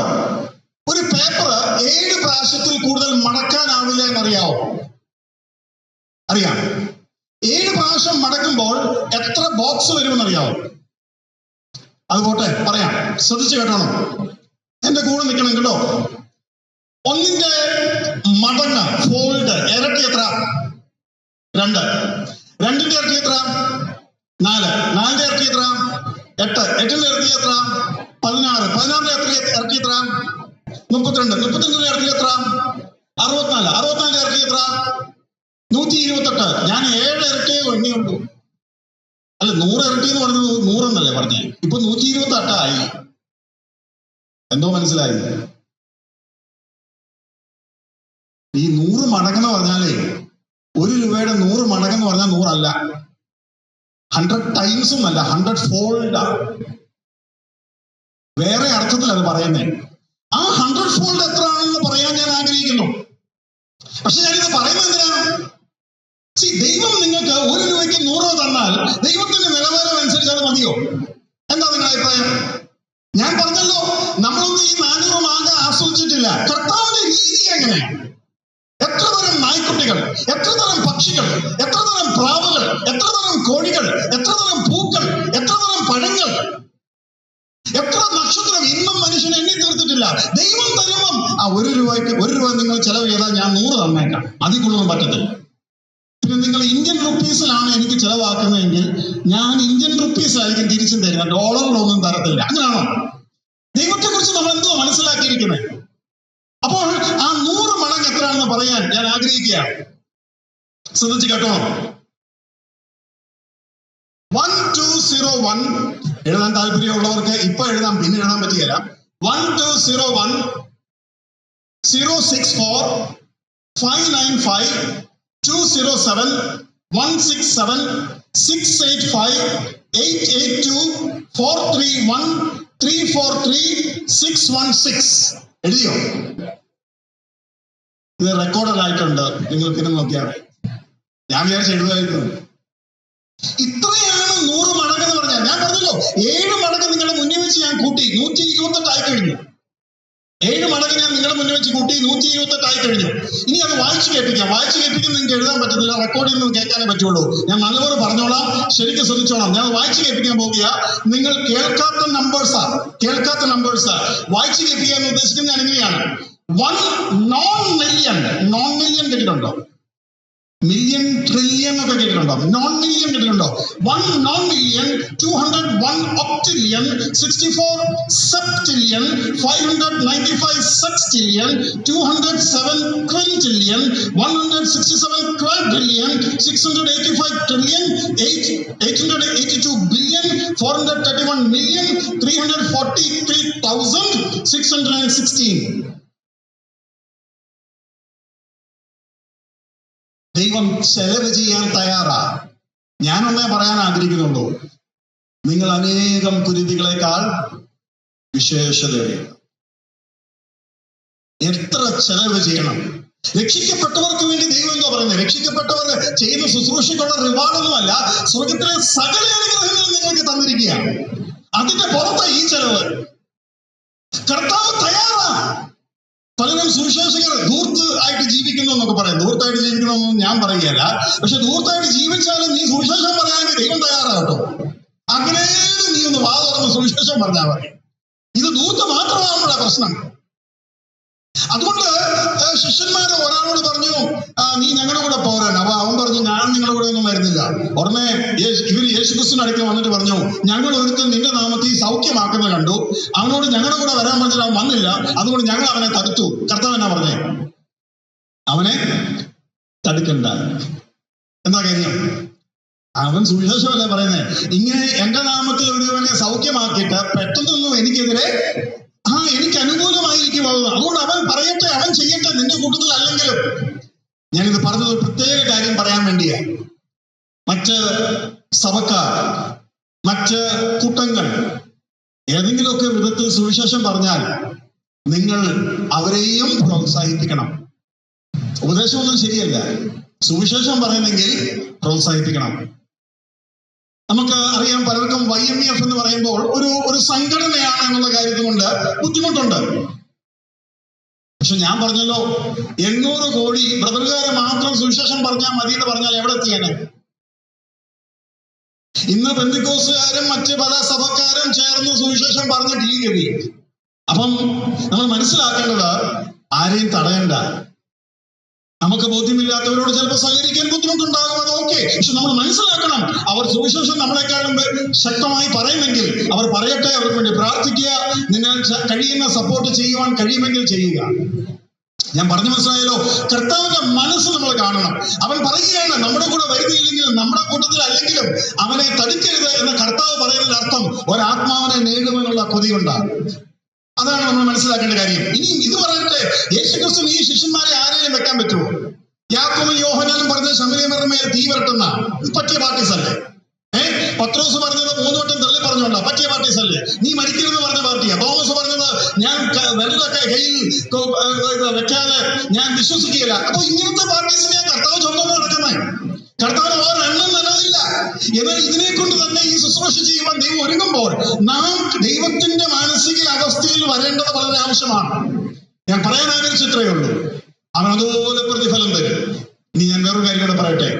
ഒരു പേപ്പർ 7 പ്രാവശ്യത്തിൽ കൂടുതൽ മടക്കാനാവില്ല എന്നറിയാവോ? അറിയാം. 7 പ്രാവശ്യം മടക്കുമ്പോൾ എത്ര ബോക്സ് വരുമെന്നറിയാവോ? അത് പോട്ടെ, പറയാം, ശ്രദ്ധിച്ചു കേട്ടോണം, എന്റെ കൂടെ നിൽക്കണം കേട്ടോ. 1ന്റെ മടങ്ങ് ഫോൾഡ് ഇരട്ടി എത്ര? 2. 2ന്റെ ഇരട്ടി എത്ര? 4. 4ന്റെ ഇരട്ടി എത്ര? 8. 8ന്റെ ഇരട്ടി എത്ര? 16. 16ന്റെ ഇരട്ടി എത്ര? 32. 32ന്റെ ഇരട്ടി എത്ര? 64. 64ന്റെ ഇരട്ടി എത്ര? 128. ഞാൻ 7 ഇരട്ടിയേ എണ്ണിയുള്ളൂ. അല്ല, 100 ഇരട്ടി എന്ന് പറഞ്ഞത് 100 എന്നല്ലേ പറഞ്ഞേ? ഇപ്പൊ 128 ആയി. എന്തോ മനസ്സിലായി? ഈ 100 മടങ്ങെന്ന് പറഞ്ഞാലേ 1 രൂപയുടെ 100 മടങ്ങെന്ന് പറഞ്ഞാൽ 100 അല്ല, 100 ടൈംസും അല്ല, 100 ഫോൾഡാ. വേറെ അർത്ഥത്തിൽ അത് പറയുന്നേ. ആ 100 ഫോൾഡ് എത്ര ആണെന്ന് പറയാൻ ഞാൻ ആഗ്രഹിക്കുന്നു. പക്ഷെ ഞാനിത് പറയുന്നത് എന്തിനാണ്? ദൈവം നിങ്ങൾക്ക് 1 രൂപയ്ക്ക് 100 തന്നാൽ ദൈവത്തിന്റെ നിലവാരം അനുസരിച്ച് അത് മതിയോ? എന്താ നിങ്ങളുടെ അഭിപ്രായം? ഞാൻ പറഞ്ഞല്ലോ, നമ്മളൊന്നും ഈ 400 മാങ്ങ ആസ്വദിച്ചിട്ടില്ല. കർത്താവിന്റെ രീതി എങ്ങനെയാണ്? എത്ര തരം നായ്ക്കുട്ടികൾ, എത്ര തരം പക്ഷികൾ, എത്ര തരം പ്രാവുകൾ, എത്ര തരം കോഴികൾ, എത്ര തരം പൂക്കൾ, എത്ര തരം പഴങ്ങൾ, എത്ര നക്ഷത്രം ഇന്നും മനുഷ്യൻ എണ്ണി തീർത്തിട്ടില്ല. ദൈവം തരുമ്പം 1 രൂപ നിങ്ങൾ ചെലവ് ചെയ്താൽ ഞാൻ 100 തന്നേക്കാം, അതിൽ കൂടുതലൊന്നും പറ്റത്തില്ല. പിന്നെ നിങ്ങൾ ഇന്ത്യൻ റുപ്പീസിലാണ് എനിക്ക് ചെലവാക്കുന്നതെങ്കിൽ ഞാൻ ഇന്ത്യൻ റുപ്പീസിലായിരിക്കും തിരിച്ചും തരിക, ഡോളറിലൊന്നും തരത്തില്ല. അങ്ങനെയാണോ? ദൈവത്തെ കുറിച്ച് നമ്മൾ എന്തോ മനസ്സിലാക്കിയിരിക്കുന്നത്. അപ്പോൾ ആ 100 മടങ്ങ് എത്രയാണെന്ന് പറയാൻ ഞാൻ ആഗ്രഹിക്കുകയാണ്. ശ്രദ്ധിച്ച് കേട്ടോ. 1201 എഴുതാൻ താല്പര്യമുള്ളവർക്ക് ഇപ്പൊ എഴുതാം, പിന്നെ എഴുതാൻ പറ്റുകയില്ല. 1201 064 595 207 167 685 882 431 343 616. എഴുതിയോ? ഇത് റെക്കോർഡഡ് ആയിട്ടുണ്ട്, നിങ്ങൾ പിന്നെ നോക്കിയാൽ. ഞാൻ വിചാരിച്ച എഴുതായിരുന്നു. ഇത്രയാണ് 100 മടങ്ങ് എന്ന് പറഞ്ഞാൽ. ഞാൻ പറഞ്ഞല്ലോ, 7 മടങ്ങ് നിങ്ങളുടെ മുന്നിൽ വെച്ച് ഞാൻ കൂട്ടി 128 ആയി കഴിഞ്ഞു. 7 മടങ്ങ് ഞാൻ നിങ്ങളുടെ മുന്നിൽ വെച്ച് കൂട്ടി 128 ആയി കഴിഞ്ഞു. ഇനി അത് വായിച്ചു കേൾപ്പിക്കാം. നിങ്ങൾക്ക് എഴുതാൻ പറ്റത്തില്ല, റെക്കോർഡിൽ നിന്ന് കേൾക്കാനേ പറ്റുള്ളൂ. ഞാൻ നല്ലപോലെ പറഞ്ഞോളാം, ശരിക്കും ശ്രദ്ധിച്ചോളാം. ഞാൻ വായിച്ചു കേൾപ്പിക്കാൻ പോകുക. നിങ്ങൾ കേൾക്കാത്ത നമ്പേഴ്സാ. വായിച്ചു കേൾപ്പിക്കാൻ ഉദ്ദേശിക്കുന്നത് ഞാൻ എങ്ങനെയാണ്? 1 നോൺ മില്യൺ കേട്ടിട്ടുണ്ടോ? മില്യൺ, ട്രില്യൺ ഒക്കെ കേട്ടിട്ടുണ്ടോ? നോൺ മില്യൺ കേട്ടിട്ടുണ്ടോ? 1 non million, 201 ഒക്ടില്യൺ, 64 സെപ്റ്റില്യൺ, 595 സെക്സ്റ്റില്യൺ, 207 ക്വിൻറ്റില്യൺ, 167 ക്വാഡ്രില്യൺ, 685 trillion, 882 billion, 431 million, 343,616. ദൈവം ചെലവ് ചെയ്യാൻ തയ്യാറാ. ഞാനൊന്നേ പറയാൻ ആഗ്രഹിക്കുന്നുള്ളൂ, നിങ്ങൾ അനേകം കുരുതികളെക്കാൾ വിശേഷതയാണ്. എത്ര ചെലവ് ചെയ്യണം? രക്ഷിക്കപ്പെട്ടവർക്ക് വേണ്ടി ദൈവം എന്താ പറയുന്നത്? രക്ഷിക്കപ്പെട്ടവർ ചെയ്യുന്ന ശുശ്രൂഷയ്ക്കുള്ള റിവാർഡൊന്നുമല്ല, സ്വർഗത്തിലെ സകല അനുഗ്രഹങ്ങളും നിങ്ങൾക്ക് തന്നിരിക്കുകയാണ്. അതിന്റെ പുറത്ത് ഈ ചെലവ്. കർത്താവ് തയ്യാറാ. പലരും സുവിശേഷകർ ധൂർത്ത് ആയിട്ട് ജീവിക്കുന്നു എന്നൊക്കെ പറയും. ധൂർത്തായിട്ട് ജീവിക്കണമെന്നൊന്നും ഞാൻ പറയുകയല്ല. പക്ഷെ ധൂർത്തായിട്ട് ജീവിച്ചാലും നീ സുവിശേഷം പറയാമെങ്കിൽ ദൈവം തയ്യാറാകട്ടോ. അങ്ങനെ നീ ഒന്ന് വാ തുറന്ന് സുവിശേഷം പറഞ്ഞാൽ മതി. ഇത് ധൂർത്ത് മാത്രമാണ് പ്രശ്നം. അതുകൊണ്ട് ശിഷ്യന്മാര് ഒരാളോട് പറഞ്ഞു, നീ ഞങ്ങളുടെ കൂടെ പോരാൻ. അപ്പൊ അവൻ പറഞ്ഞു, ഞാൻ നിങ്ങളുടെ കൂടെ ഒന്നും വരുന്നില്ല. ഉടനെ ഇവർ യേശുക്രിസ്തുവിന്റെ അടുത്ത് വന്നിട്ട് പറഞ്ഞു, ഞങ്ങൾ ഒരുത്തൻ നിന്റെ നാമത്തിൽ സൗഖ്യമാക്കുന്നത് കണ്ടു. അവനോട് ഞങ്ങളുടെ കൂടെ വരാൻ പറഞ്ഞിട്ട് അവൻ വന്നില്ല, അതുകൊണ്ട് ഞങ്ങൾ അവനെ തടുത്തു. കർത്താവ് എന്നാ പറഞ്ഞേ? അവനെ തടുക്കണ്ട. എന്താ കാര്യം? അവൻ സുവിശേഷമല്ലേ പറയുന്നേ. ഇങ്ങനെ എന്റെ നാമത്തിൽ ഒരുവനെ സൗഖ്യമാക്കിയിട്ട് പെട്ടെന്നൊന്നും എനിക്കെതിരെ എനിക്ക് അനുകൂലമായിരിക്കും. അതുകൊണ്ട് അവൻ പറയട്ടെ, അവൻ ചെയ്യട്ടെ, നിന്റെ കൂട്ടത്തിൽ അല്ലെങ്കിലും. ഞാനിത് പറഞ്ഞത് ഒരു പ്രത്യേക കാര്യം പറയാൻ വേണ്ടിയാ. മറ്റ് സഭക്കാർ, മറ്റ് കൂട്ടങ്ങൾ ഏതെങ്കിലുമൊക്കെ വിധത്തിൽ സുവിശേഷം പറഞ്ഞാൽ നിങ്ങൾ അവരെയും പ്രോത്സാഹിപ്പിക്കണം. ഉപദേശമൊന്നും ശരിയല്ല, സുവിശേഷം പറയുന്നെങ്കിൽ പ്രോത്സാഹിപ്പിക്കണം. നമുക്ക് അറിയാം, പലർക്കും YMEF എന്ന് പറയുമ്പോൾ ഒരു സംഘടനയാണ് എന്നുള്ള കാര്യത്തിൽ കൊണ്ട് ബുദ്ധിമുട്ടുണ്ട്. പക്ഷെ ഞാൻ പറഞ്ഞല്ലോ, 800 കോടി ബ്രദറുകാരെ മാത്രം സുവിശേഷം പറഞ്ഞാൽ മതി എന്ന് പറഞ്ഞാൽ എവിടെ എത്തിയാനെ? ഇന്ന് പെന്തിക്കോസുകാരും മറ്റ് പല സഭക്കാരും ചേർന്ന് സുവിശേഷം പറഞ്ഞിട്ട് ഈ ഗതി. അപ്പം നമ്മൾ മനസ്സിലാക്കേണ്ടത്, ആരെയും തടയണ്ട. നമുക്ക് ബോധ്യമില്ലാത്തവരോട് ചിലപ്പോൾ സഹകരിക്കാൻ ബുദ്ധിമുട്ടുണ്ടാകും, അത് ഓക്കെ. പക്ഷെ നമ്മൾ മനസ്സിലാക്കണം, അവർ സുവിശേഷം നമ്മളെക്കാളും ശക്തമായി പറയുമെങ്കിൽ അവർ പറയട്ടെ, അവർക്ക് വേണ്ടി പ്രാർത്ഥിക്കുക. നിങ്ങൾ കഴിയുന്ന സപ്പോർട്ട് ചെയ്യുവാൻ കഴിയുമെങ്കിൽ ചെയ്യുക. ഞാൻ പറഞ്ഞു മനസ്സിലായല്ലോ? കർത്താവിന്റെ മനസ്സ് നമ്മൾ കാണണം. അവൻ പറയുകയാണ്, നമ്മുടെ കൂടെ വരുന്നില്ലെങ്കിലും നമ്മുടെ കൂട്ടത്തിൽ അല്ലെങ്കിലും അവനെ തടുക്കരുത് എന്ന കർത്താവ് പറയുന്നതിന്റെ അർത്ഥം ഒരാത്മാവിനെ നേടുമെന്നുള്ള കൊതിയുണ്ടാകും. അതാണ് നമ്മൾ മനസ്സിലാക്കേണ്ട കാര്യം. ഇനി ഇത് പറയട്ടെ, യേശുക്രിസ്തു ഈ ശിഷ്യന്മാരെ ആരെയും വെക്കാൻ പറ്റുമോ? യാക്കോബും യോഹന്നാനും പറഞ്ഞ ശമരിയരുടെ മേൽ തീ വരട്ടുന്ന പറ്റിയ പാർട്ടീസ് അല്ലേ? പത്രോസ് പറഞ്ഞത് 3 വട്ടം തള്ളി പറഞ്ഞോണ്ടാ പറ്റിയ പാർട്ടീസ് അല്ലേ? നീ മരിക്കരുത് പറഞ്ഞ പാർട്ടിയാ. തോമസ് പറഞ്ഞത് ഞാൻ വെറുതെ കയ്യിൽ വെക്കാതെ ഞാൻ വിശ്വസിക്കുകയില്ല. അപ്പൊ ഇങ്ങനത്തെ പാർട്ടീസിനെ കർത്താവ് ചൊല്ലുമ്പോൾ നടക്കുന്നത്. കർത്താവ് ഒരെണ്ണം നല്ലതില്ല. എന്നാൽ ഇതിനെ കൊണ്ട് തന്നെ ഈ ശുശ്രൂഷ ചെയ്യുവാൻ ദൈവം ഒരുങ്ങുമ്പോൾ നാം ദൈവത്തിന്റെ മാനസിക അവസ്ഥയിൽ വരേണ്ടത് വളരെ ആവശ്യമാണ്. ഞാൻ പറയാൻ ആഗ്രഹിച്ചിത്രയേ ഉള്ളൂ. അവൻ അതുപോലെ പ്രതിഫലം തരും. ഇനി ഞാൻ വേറൊരു കാര്യം കൂടെ പറയട്ടെ.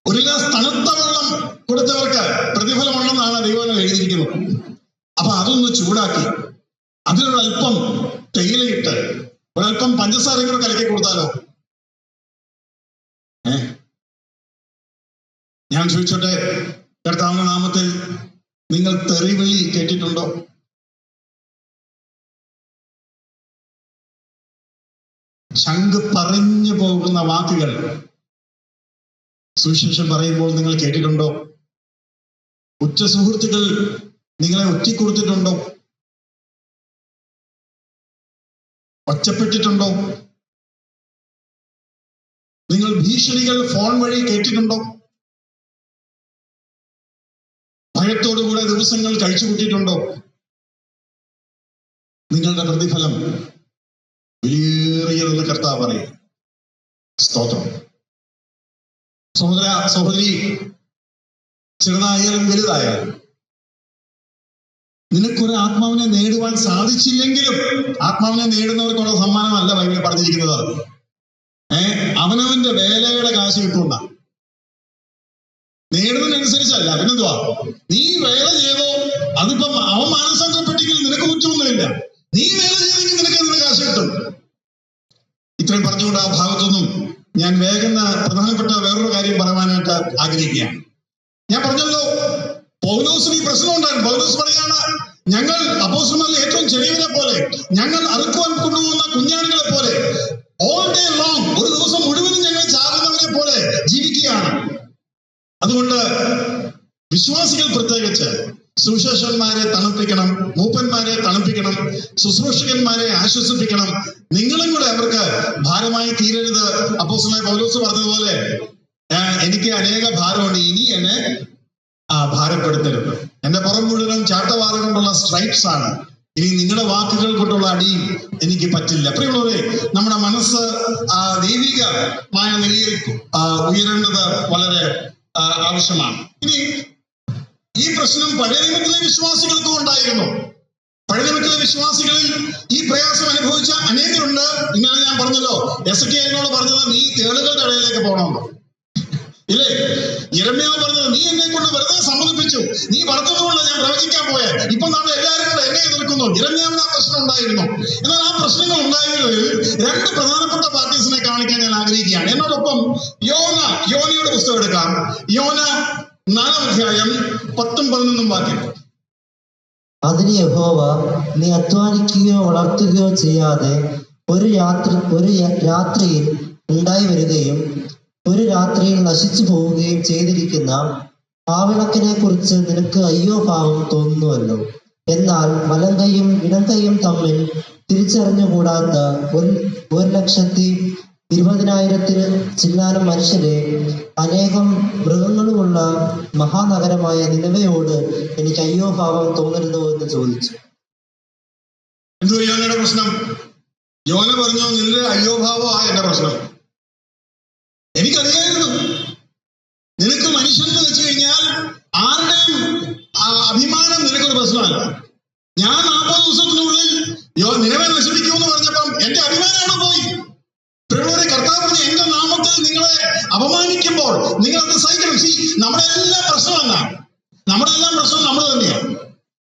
ഒരു ഗ്ലാസ് തണുത്ത വെള്ളം കൊടുത്തവർക്ക് പ്രതിഫലമുണ്ടെന്നാണ് ദൈവം എഴുതിയിരിക്കുന്നത്. അപ്പൊ അതൊന്ന് ചൂടാക്കി അതിലൊരൽപ്പം തേയിലയിട്ട് ഒരൽപ്പം പഞ്ചസാരയും കൂടെ കലക്കി കൊടുത്താലോ? ഞാൻ ചോദിച്ചോട്ടെ, കർത്താവിന്റെ നാമത്തിൽ നിങ്ങൾ തെറിവിളി കേട്ടിട്ടുണ്ടോ? ചങ്ക് പറഞ്ഞു പോകുന്ന വാക്കുകൾ സുവിശേഷം പറയുമ്പോൾ നിങ്ങൾ കേട്ടിട്ടുണ്ടോ? ഉറ്റ സുഹൃത്തുക്കൾ നിങ്ങളെ ഒറ്റിക്കൊടുത്തിട്ടുണ്ടോ? ഒറ്റപ്പെട്ടിട്ടുണ്ടോ? നിങ്ങൾ ഭീഷണികൾ ഫോൺ വഴി കേട്ടിട്ടുണ്ടോ? ഭയത്തോടുകൂടെ ദിവസങ്ങൾ കഴിച്ചുകൂട്ടിയിട്ടുണ്ടോ? നിങ്ങളുടെ പ്രതിഫലം വിലയേറിയതെന്ന് കർത്താവ് പറയും. സ്തോത്രം. സഹോദര സഹോദരി, ചെറുതായാലും വലുതായാലും നിനക്കൊരു ആത്മാവിനെ നേടുവാൻ സാധിച്ചില്ലെങ്കിലും ആത്മാവിനെ നേടുന്നവർക്കുള്ള സമ്മാനമല്ല ബൈബിളിൽ പറഞ്ഞിരിക്കുന്നത്. അവനവന്റെ വേലയുടെ കാശ് കിട്ടുന്ന നേടുന്നതിനനുസരിച്ചല്ല. പിന്നെന്തുവാ? നീ വേല ചെയ്തോ, അതിപ്പം അവൻ മാനസാന്തരപ്പെട്ടെങ്കിൽ നിനക്ക് കുറ്റമൊന്നുമില്ല. നീ വേല ചെയ്തെങ്കിൽ നിനക്ക് അതിന് കാശ് കിട്ടും. ഇത്രയും പറഞ്ഞുകൊണ്ട് ആ ഭാഗത്തൊന്നും ഞാൻ വേഗം പ്രധാനപ്പെട്ട വേറൊരു കാര്യം പറയാനായിട്ട് ആഗ്രഹിക്കുകയാണ്. ഞാൻ പറഞ്ഞല്ലോ, പൗലോസിന് ഈ പ്രശ്നം ഉണ്ടായിരുന്നു. പൗലോസ് പറയാണ്, ഞങ്ങൾ അപ്പോസ്തലന്മാരിൽ ഏറ്റവും ചെറിയവരെ പോലെ, ഞങ്ങൾ അറുക്കുവാൻ കൊണ്ടുപോകുന്ന കുഞ്ഞാടുകളെ പോലെ, ഓൾ ഡേ ലോങ്, ഒരു ദിവസം മുഴുവനും ഞങ്ങൾ ചാകുന്നവരെ പോലെ ജീവിക്കുകയാണ്. അതുകൊണ്ട് വിശ്വാസികൾ പ്രത്യേകിച്ച് സുവിശേഷന്മാരെ തണുപ്പിക്കണം, മൂപ്പന്മാരെ തണുപ്പിക്കണം, ശുശ്രൂഷകന്മാരെ ആശ്വസിപ്പിക്കണം. നിങ്ങളും കൂടെ അവർക്ക് ഭാരമായി തീരരുത്. അപ്പോസ്തലനായ പൗലോസ് പറഞ്ഞതുപോലെ, എനിക്ക് അനേക ഭാരമുണ്ട്, ഇനി എന്നെ ഭാരപ്പെടുത്തരുത്. എന്റെ പുറം മുഴുവൻ ചാട്ടവാറ കൊണ്ടുള്ള സ്ട്രൈപ്സ് ആണ്, ഇനി നിങ്ങളുടെ വാക്കുകൾ കൊണ്ടുള്ള അടിയും എനിക്ക് പറ്റില്ല. പ്രിയമുള്ളവരെ, നമ്മുടെ മനസ്സ് ദൈവികമായ നിലയിൽ ഉയരേണ്ടത് വളരെ ആവശ്യമാണ്. ഇനി ഈ പ്രശ്നം പഴയ നിയമത്തിലെ വിശ്വാസികൾക്കും ഉണ്ടായിരുന്നു. പഴയ നിയമത്തിലെ വിശ്വാസികളിൽ ഈ പ്രയാസം അനുഭവിച്ച അനേകരുണ്ട്. ഇന്നലെ ഞാൻ പറഞ്ഞല്ലോ, എസെക്കിയേലിനോട് പറഞ്ഞത്, നീ തേളുകളുടെ ഇടയിലേക്ക് പോകണമെന്ന്, ഇല്ലേ? യിരെമ്യാവ് പറഞ്ഞത്, നീ എന്നെ കൊണ്ട് വെറുതെ സമ്മതിപ്പിച്ചു, നീ പറഞ്ഞതുകൊണ്ട് ഞാൻ പ്രവചിക്കാൻ പോയെ, ഇപ്പൊ നമ്മൾ എല്ലാവരും കൂടെ എന്നെ എതിർക്കുന്നു. യിരെമ്യാവിന് ആ പ്രശ്നം ഉണ്ടായിരുന്നു. എന്നാൽ ആ പ്രശ്നങ്ങൾ ഉണ്ടായതിൽ രണ്ട് പ്രധാനപ്പെട്ട പാർട്ടീസിനെ കാണിക്കാൻ ഞാൻ ആഗ്രഹിക്കുകയാണ്. എന്നോടൊപ്പം യോനയുടെ പുസ്തകം എടുക്കാം. യോന 4-ാം അധ്യായം 10-11 വാക്യം. അതിന് യഹോവ, നീ അധ്വാനിക്കുകയോ വളർത്തുകയോ ചെയ്യാതെ ഒരു രാത്രിയിൽ ഉണ്ടായി വരികയും ഒരു രാത്രിയിൽ നശിച്ചു പോവുകയും ചെയ്തിരിക്കുന്ന പാവിളക്കിനെ കുറിച്ച് നിനക്ക് അയ്യോ ഭാവം തോന്നുന്നുവല്ലോ. എന്നാൽ വലം കൈയും ഇടം കൈയും തമ്മിൽ തിരിച്ചറിഞ്ഞുകൂടാത്ത 1,20,000 ചില്ലാനം മനുഷ്യരെ അനേകം മൃഗങ്ങളുമുള്ള മഹാനഗരമായ നിനവയോട് എനിക്ക് അയ്യോ ഭാവം തോന്നരുതോ എന്ന് ചോദിച്ചു. എന്തോ യോനയുടെ പ്രശ്നം? യോന പറഞ്ഞു, നിന്റെ അയ്യോഭാവോ എന്റെ പ്രശ്നം. എനിക്കറിയായിരുന്നു, നിനക്ക് മനുഷ്യനെന്ന് വെച്ച് കഴിഞ്ഞാൽ ആരുടെയും അഭിമാനം നിനക്കൊരു പ്രശ്നമല്ല. ഞാൻ 40 ദിവസത്തിനുള്ളിൽ നിലവെ നശിപ്പിക്കുമെന്ന് പറഞ്ഞപ്പം എന്റെ അഭിമാനമാണ് പോയി. പ്രിയമുള്ളവരെ, കർത്താവ് പറഞ്ഞ, എന്റെ നാമത്തിൽ നിങ്ങളെ അപമാനിക്കുമ്പോൾ നിങ്ങൾ അത് സഹിക്കണം. നമ്മുടെ എല്ലാം പ്രശ്നമല്ല, നമ്മുടെ എല്ലാം പ്രശ്നം നമ്മൾ തന്നെയാണ്.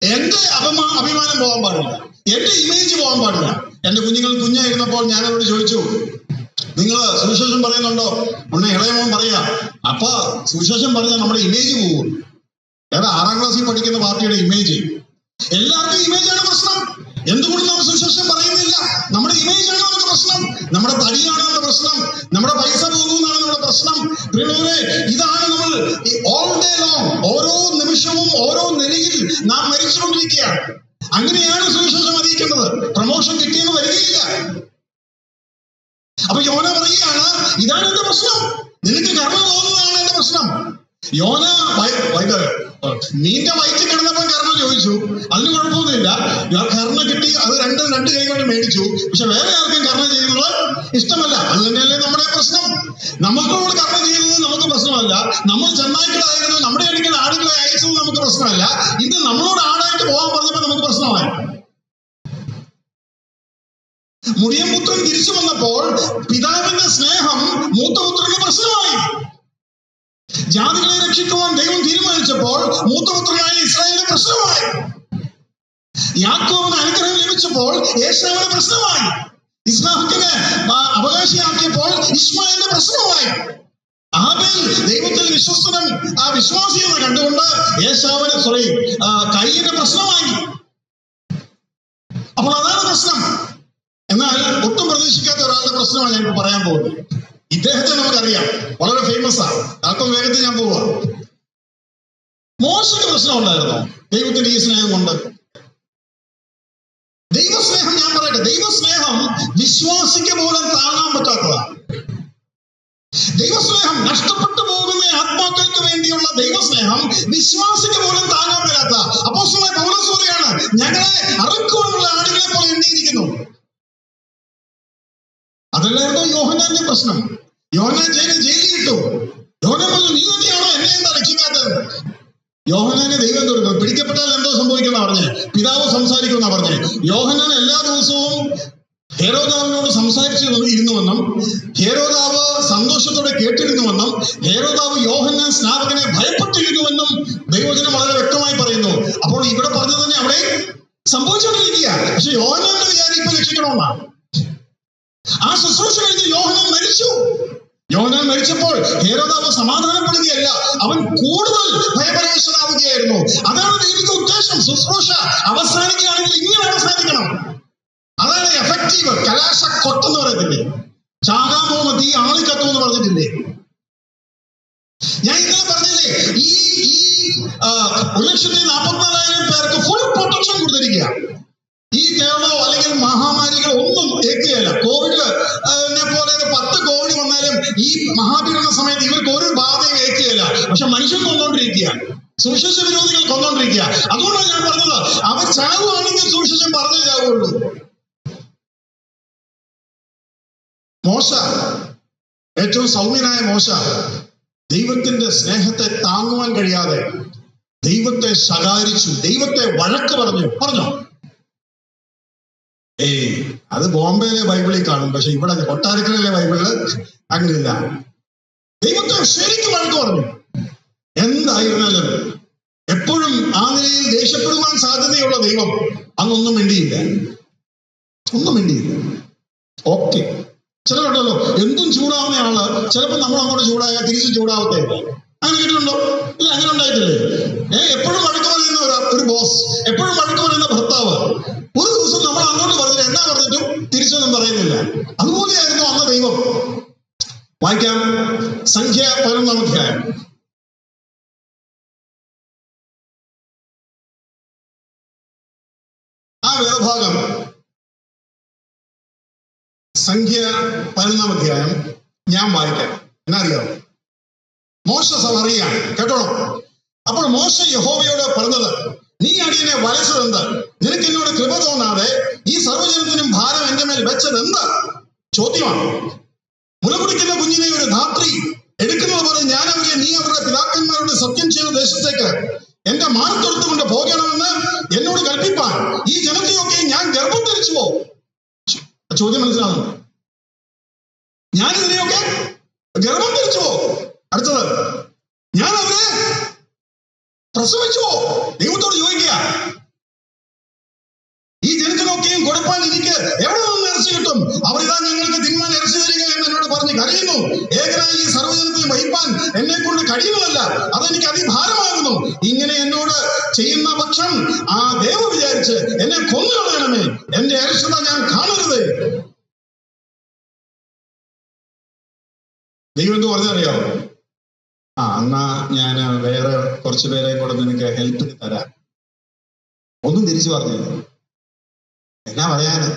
എന്റെ അഭിമാനം പോകാൻ പാടില്ല, എന്റെ ഇമേജ് പോകാൻ പാടില്ല. എന്റെ കുഞ്ഞുങ്ങൾ കുഞ്ഞായിരുന്നപ്പോൾ ഞാൻ അവരോട് ചോദിച്ചു, നിങ്ങൾ സുവിശേഷം പറയുന്നുണ്ടോ? ഉടനെ ഇളയമോൻ പറയാ, അപ്പൊ സുവിശേഷം പറഞ്ഞാൽ നമ്മുടെ ഇമേജ് പോകും. ഏതാ 6ാം ക്ലാസ്സിൽ പഠിക്കുന്ന പാർട്ടിയുടെ ഇമേജ്. എല്ലാവർക്കും ഇമേജാണ് പ്രശ്നം. എന്തുകൊണ്ട് നമ്മൾ സുവിശേഷം പറയുന്നില്ല? നമ്മുടെ ഇമേജാണ് നമ്മുടെ പ്രശ്നം, നമ്മുടെ തടിയാണ് നമ്മുടെ പ്രശ്നം, നമ്മുടെ പൈസ പോകുന്നതാണ് നമ്മുടെ പ്രശ്നം. പ്രിയമുള്ളവരെ, ഇതാണ് നമ്മൾ ഓൾ ഡേ ലോങ്, ഓരോ നിമിഷവും ഓരോ നിലയിൽ നാം മരിച്ചുകൊണ്ടിരിക്കുകയാണ്. അങ്ങനെയാണ് സുവിശേഷം അറിയിക്കേണ്ടത്. പ്രമോഷൻ കിട്ടിയെന്ന് വരികയില്ല. അപ്പൊ യോന പറയുകയാണ്, ഇതാണ് എന്റെ പ്രശ്നം, നിനക്ക് കർമ്മ തോന്നുന്നതാണ് എന്റെ പ്രശ്നം. യോന നീന്റെ വയറ്റിൽ കിടന്നപ്പോൾ കർണ ചോദിച്ചു, അതിന് കുഴപ്പമൊന്നുമില്ല, കർണ കിട്ടി, അത് രണ്ട് കൈ കൊണ്ട് മേടിച്ചു. പക്ഷെ വേറെ ആർക്കും കർണ ചെയ്യുന്നത് ഇഷ്ടമല്ല. അത് തന്നെയല്ലേ നമ്മുടെ പ്രശ്നം. നമുക്കോട് കർണ ചെയ്യുന്നത് നമുക്ക് പ്രശ്നമല്ല. നമ്മൾ ചെന്നായ്ക്കളായിരുന്നു, നമ്മുടെ അടുക്കൽ ആടുകളെ അയച്ചത് നമുക്ക് പ്രശ്നമല്ല. ഇന്ന് നമ്മളോട് ആടായിട്ട് പോകാൻ പറഞ്ഞപ്പോൾ നമുക്ക് പ്രശ്നമായി. മുടിയൻപുത്രൻ തിരിച്ചു വന്നപ്പോൾ പിതാവിന്റെ സ്നേഹം മൂത്തപുത്രന് പ്രശ്നമായി. ജാതികളെ രക്ഷിക്കുവാൻ ദൈവം തീരുമാനിച്ചപ്പോൾ മൂത്തപുത്രനായ ഇസ്രായേലിന് പ്രശ്നമായി. യാക്കോബിന് അനുഗ്രഹം ലഭിച്ചപ്പോൾ ഏശാവിന് പ്രശ്നമായി. ഇസ്ഹാക്കിനെ അവകാശിയാക്കിയപ്പോൾ ഇസ്മായിലിന്റെ പ്രശ്നമായി. ആബേൽ ദൈവത്തിൽ വിശ്വസ്തനും വിശ്വാസിയെന്ന് കണ്ടുകൊണ്ട് ഏശാവിന് കയ്യിന്റെ പ്രശ്നമായി. അപ്പോൾ അതാണ് പ്രശ്നം. എന്നാൽ ഒട്ടും പ്രതീക്ഷിക്കാത്ത ഒരാളുടെ പ്രശ്നമാണ് ഞാൻ ഇപ്പോൾ പറയാൻ പോകുന്നത്. ഇദ്ദേഹത്തെ നമുക്കറിയാം, വളരെ ഫേമസ് ആണ്. അല്പം വേഗത്തിൽ ഞാൻ പോവാ. മോശയ്ക്ക് പ്രശ്നം ഉണ്ടായിരുന്നോ ദൈവത്തിന്റെ ഈ സ്നേഹം കൊണ്ട്? ദൈവസ്നേഹം, ഞാൻ പറയട്ടെ, ദൈവസ്നേഹം വിശ്വാസിക്ക് പോലും താങ്ങാൻ പറ്റാത്തതാണ്. ദൈവസ്നേഹം, നഷ്ടപ്പെട്ടു പോകുന്ന ആത്മാക്കൾക്ക് വേണ്ടിയുള്ള ദൈവസ്നേഹം വിശ്വാസിക്ക് പോലും താങ്ങാൻ പറ്റാത്ത. അപ്പോസ്തലനായ പൗലോസ് പറയാണ്, ഞങ്ങളെ അറുക്കുവാനുള്ള ആടുകളെ പോലെ എണ്ണിയിരിക്കുന്നു. അതല്ലായിരുന്നു യോഹന്നാന്റെ പ്രശ്നം. യോഹന്നാൻ ജയിലിൽ ഇട്ടു. യോഹന്നാൻ പറഞ്ഞു, നീ തന്നെയാണോ എന്നെ എന്താ രക്ഷിക്കാത്തത്? യോഹന്നാനെ ദൈവം കൊടുക്കും. പിടിക്കപ്പെട്ടാൽ എന്തോ സംഭവിക്കുന്ന പറഞ്ഞേ, പിതാവ് സംസാരിക്കുമെന്നാ പറഞ്ഞേ. യോഹന്നാൻ എല്ലാ ദിവസവും ഹേരോദാവിനോട് സംസാരിച്ചിരുന്നുവെന്നും ഹേരോദാവ് സന്തോഷത്തോടെ കേട്ടിരുന്നുവെന്നും ഹേരോദാവ് യോഹന്നാൻ സ്നാപകനെ ഭയപ്പെട്ടിരുന്നുവെന്നും ദൈവവചനം വളരെ വ്യക്തമായി പറയുന്നു. അപ്പോൾ ഇവിടെ പറഞ്ഞു തന്നെ അവിടെ സംഭവിച്ചുകൊണ്ടിരിക്കുക. പക്ഷെ യോഹന്നാന്റെ വിചാരം ഇപ്പൊ രക്ഷിക്കണമെന്നാണ്. ആ ശുശ്രൂഷ കഴിഞ്ഞ് യോഹന്നാൻ മരിച്ചു. യോഹന്നാൻ മരിച്ചപ്പോൾ ഹേരോദാവ് സമാധാനപ്പെടുകയല്ല, അവൻ കൂടുതൽ ഭയപരവശനാവുകയായിരുന്നു. അതാണ് ദൈവിക ഉദ്ദേശം. ശുശ്രൂഷ അവസാനിക്കുകയാണെങ്കിൽ ഇങ്ങനെ അവസാനിക്കണം. അതാണ് എഫക്റ്റീവ്. കലാശ കൊട്ടെന്ന് പറയത്തില്ലേ, ചാകാൻ പോകുന്ന തീ ആളിക്കത്തും എന്ന് പറഞ്ഞിട്ടില്ലേ? ഞാൻ ഇന്നലെ പറഞ്ഞില്ലേ, ഈ 1,44,000 പേർക്ക് ഫുൾ പ്രൊട്ടക്ഷൻ കൊടുത്തിരിക്കുക. ഈ കേരളോ അല്ലെങ്കിൽ മഹാമാരികൾ ഒന്നും ഏൽക്കുകയല്ല. കോവിഡിനെ പോലെ 10 കോവിഡ് വന്നാലും ഈ മഹാപീഡന സമയത്ത് ഇവർക്ക് ഒരു ബാധയും ഏൽക്കുകയല്ല. പക്ഷെ മനുഷ്യൻ കൊന്നോണ്ടിരിക്കുക, സുവിശേഷ വിരോധികൾ കൊന്നോണ്ടിരിക്കുക. അതുകൊണ്ടാണ് ഞാൻ പറഞ്ഞത്, അവർ ചാവുകയാണെങ്കിൽ സുവിശേഷം പറഞ്ഞേ ചാവുള്ളൂ. മോശ, ഏറ്റവും സൗമ്യനായ മോശ, ദൈവത്തിന്റെ സ്നേഹത്തെ താങ്ങുവാൻ കഴിയാതെ ദൈവത്തെ ശകാരിച്ചു, ദൈവത്തെ വഴക്ക് പറഞ്ഞോ. അത് ബോംബെയിലെ ബൈബിളിൽ കാണും, പക്ഷെ ഇവിടെ കൊട്ടാരക്കരയിലെ ബൈബിളില് അങ്ങനെയില്ല. ദൈവത്തെ ശരിക്കും വഴക്ക് പറഞ്ഞു. എന്തായിരുന്നാലും എപ്പോഴും ആ നിലയിൽ ദേഷ്യപ്പെടുവാൻ സാധ്യതയുള്ള ദൈവം അന്നൊന്നും മിണ്ടിയില്ല. ഓക്കെ, ചിലരുണ്ടല്ലോ എന്തും ചൂടാവുന്ന ആള് ചിലപ്പോൾ നമ്മൾ അങ്ങോട്ട് ചൂടായാൽ തിരിച്ച് ചൂടാവത്തേ. അങ്ങനെ കേട്ടിട്ടുണ്ടോ? ഇല്ല, അങ്ങനെ ഉണ്ടായിട്ടില്ലേ? എപ്പോഴും വഴക്ക് പറയുന്ന ഒരു ബോസ്, എപ്പോഴും വഴക്ക് പറയുന്ന ഭർത്താവ്, ഒരു ദിവസം നമ്മൾ അങ്ങോട്ട് പറഞ്ഞിട്ട് എന്നാ പറഞ്ഞിട്ടും തിരിച്ചൊന്നും പറയുന്നില്ല. അതുപോലെയായിരുന്നു അന്ന് ദൈവം. വായിക്കാം, സംഖ്യ 11-ാം അധ്യായം. ആ വേദഭാഗം സംഖ്യ 11-ാം അധ്യായം ഞാൻ വായിക്കാം. എന്നാ അറിയാം, മോശ അറിയാണ്, കേട്ടോളൂ. അപ്പോൾ മോശ യഹോവയോട് പറഞ്ഞത്, നീ അടിയനെ വലച്ചതെന്ത്? നിനക്ക് എന്നോട് കൃപ തോന്നാതെ ഈ സർവ്വജനത്തിനും ഭാരം എന്റെ മേൽ വെച്ചതെന്ത്? ചോദ്യമാണ്. മുലകുടിക്കുന്ന കുഞ്ഞിനെ ഒരു ധാത്രി എടുക്കുന്നത് പോലെ ഞാൻ അവരെ നീ അവരുടെ പിതാക്കന്മാരോട് സത്യം ചെയ്ത ദേശത്തേക്ക് എന്റെ മാനത്തെടുത്തുകൊണ്ട് പോകണമെന്ന് എന്നോട് കൽപ്പിപ്പാൻ ഈ ജനത്തെയൊക്കെ ഞാൻ ഗർഭം ധരിച്ചുവോ? ചോദ്യം മനസ്സിലാകുന്നു. ഞാനിതിനെയൊക്കെ ഗർഭം ധരിച്ചുവോ? അടുത്തത്, ഞാൻ അവരെ പ്രസവിച്ചുവോ? ദൈവത്തോട് ചോദിക്കുക. ഈ ജനത്തിനൊക്കെയും കൊടുപ്പാൻ എനിക്ക് എവിടെ നിന്ന് ഇറച്ചി കിട്ടും? അവരിതാ ഞങ്ങൾക്ക് തിന്മാൻ ഇറച്ചി തരിക എന്ന് എന്നോട് പറഞ്ഞ് കരയുന്നു. ഏകനായി ഈ സർവ്വജനത്തെ വഹിപ്പാൻ എന്നെ കൊണ്ട് കഴിയുന്നതല്ല, അതെനിക്ക് അതിഭാരമാകുന്നു. ഇങ്ങനെ എന്നോട് ചെയ്യുന്ന പക്ഷം ആ ദൈവം വിചാരിച്ച് എന്നെ കൊന്നുകളയണമേ, എന്റെ അരിഷ്ടത ഞാൻ കാണരുത്. ദൈവം എന്ത് പറഞ്ഞറിയാമോ? എന്നാ ഞാൻ വേറെ കുറച്ചു പേരെ കൂടെ നിനക്ക് ഹെൽപ്പിന് തരാം. ഒന്നും തിരിച്ചു പറഞ്ഞില്ല. എന്നാ പറയാന്?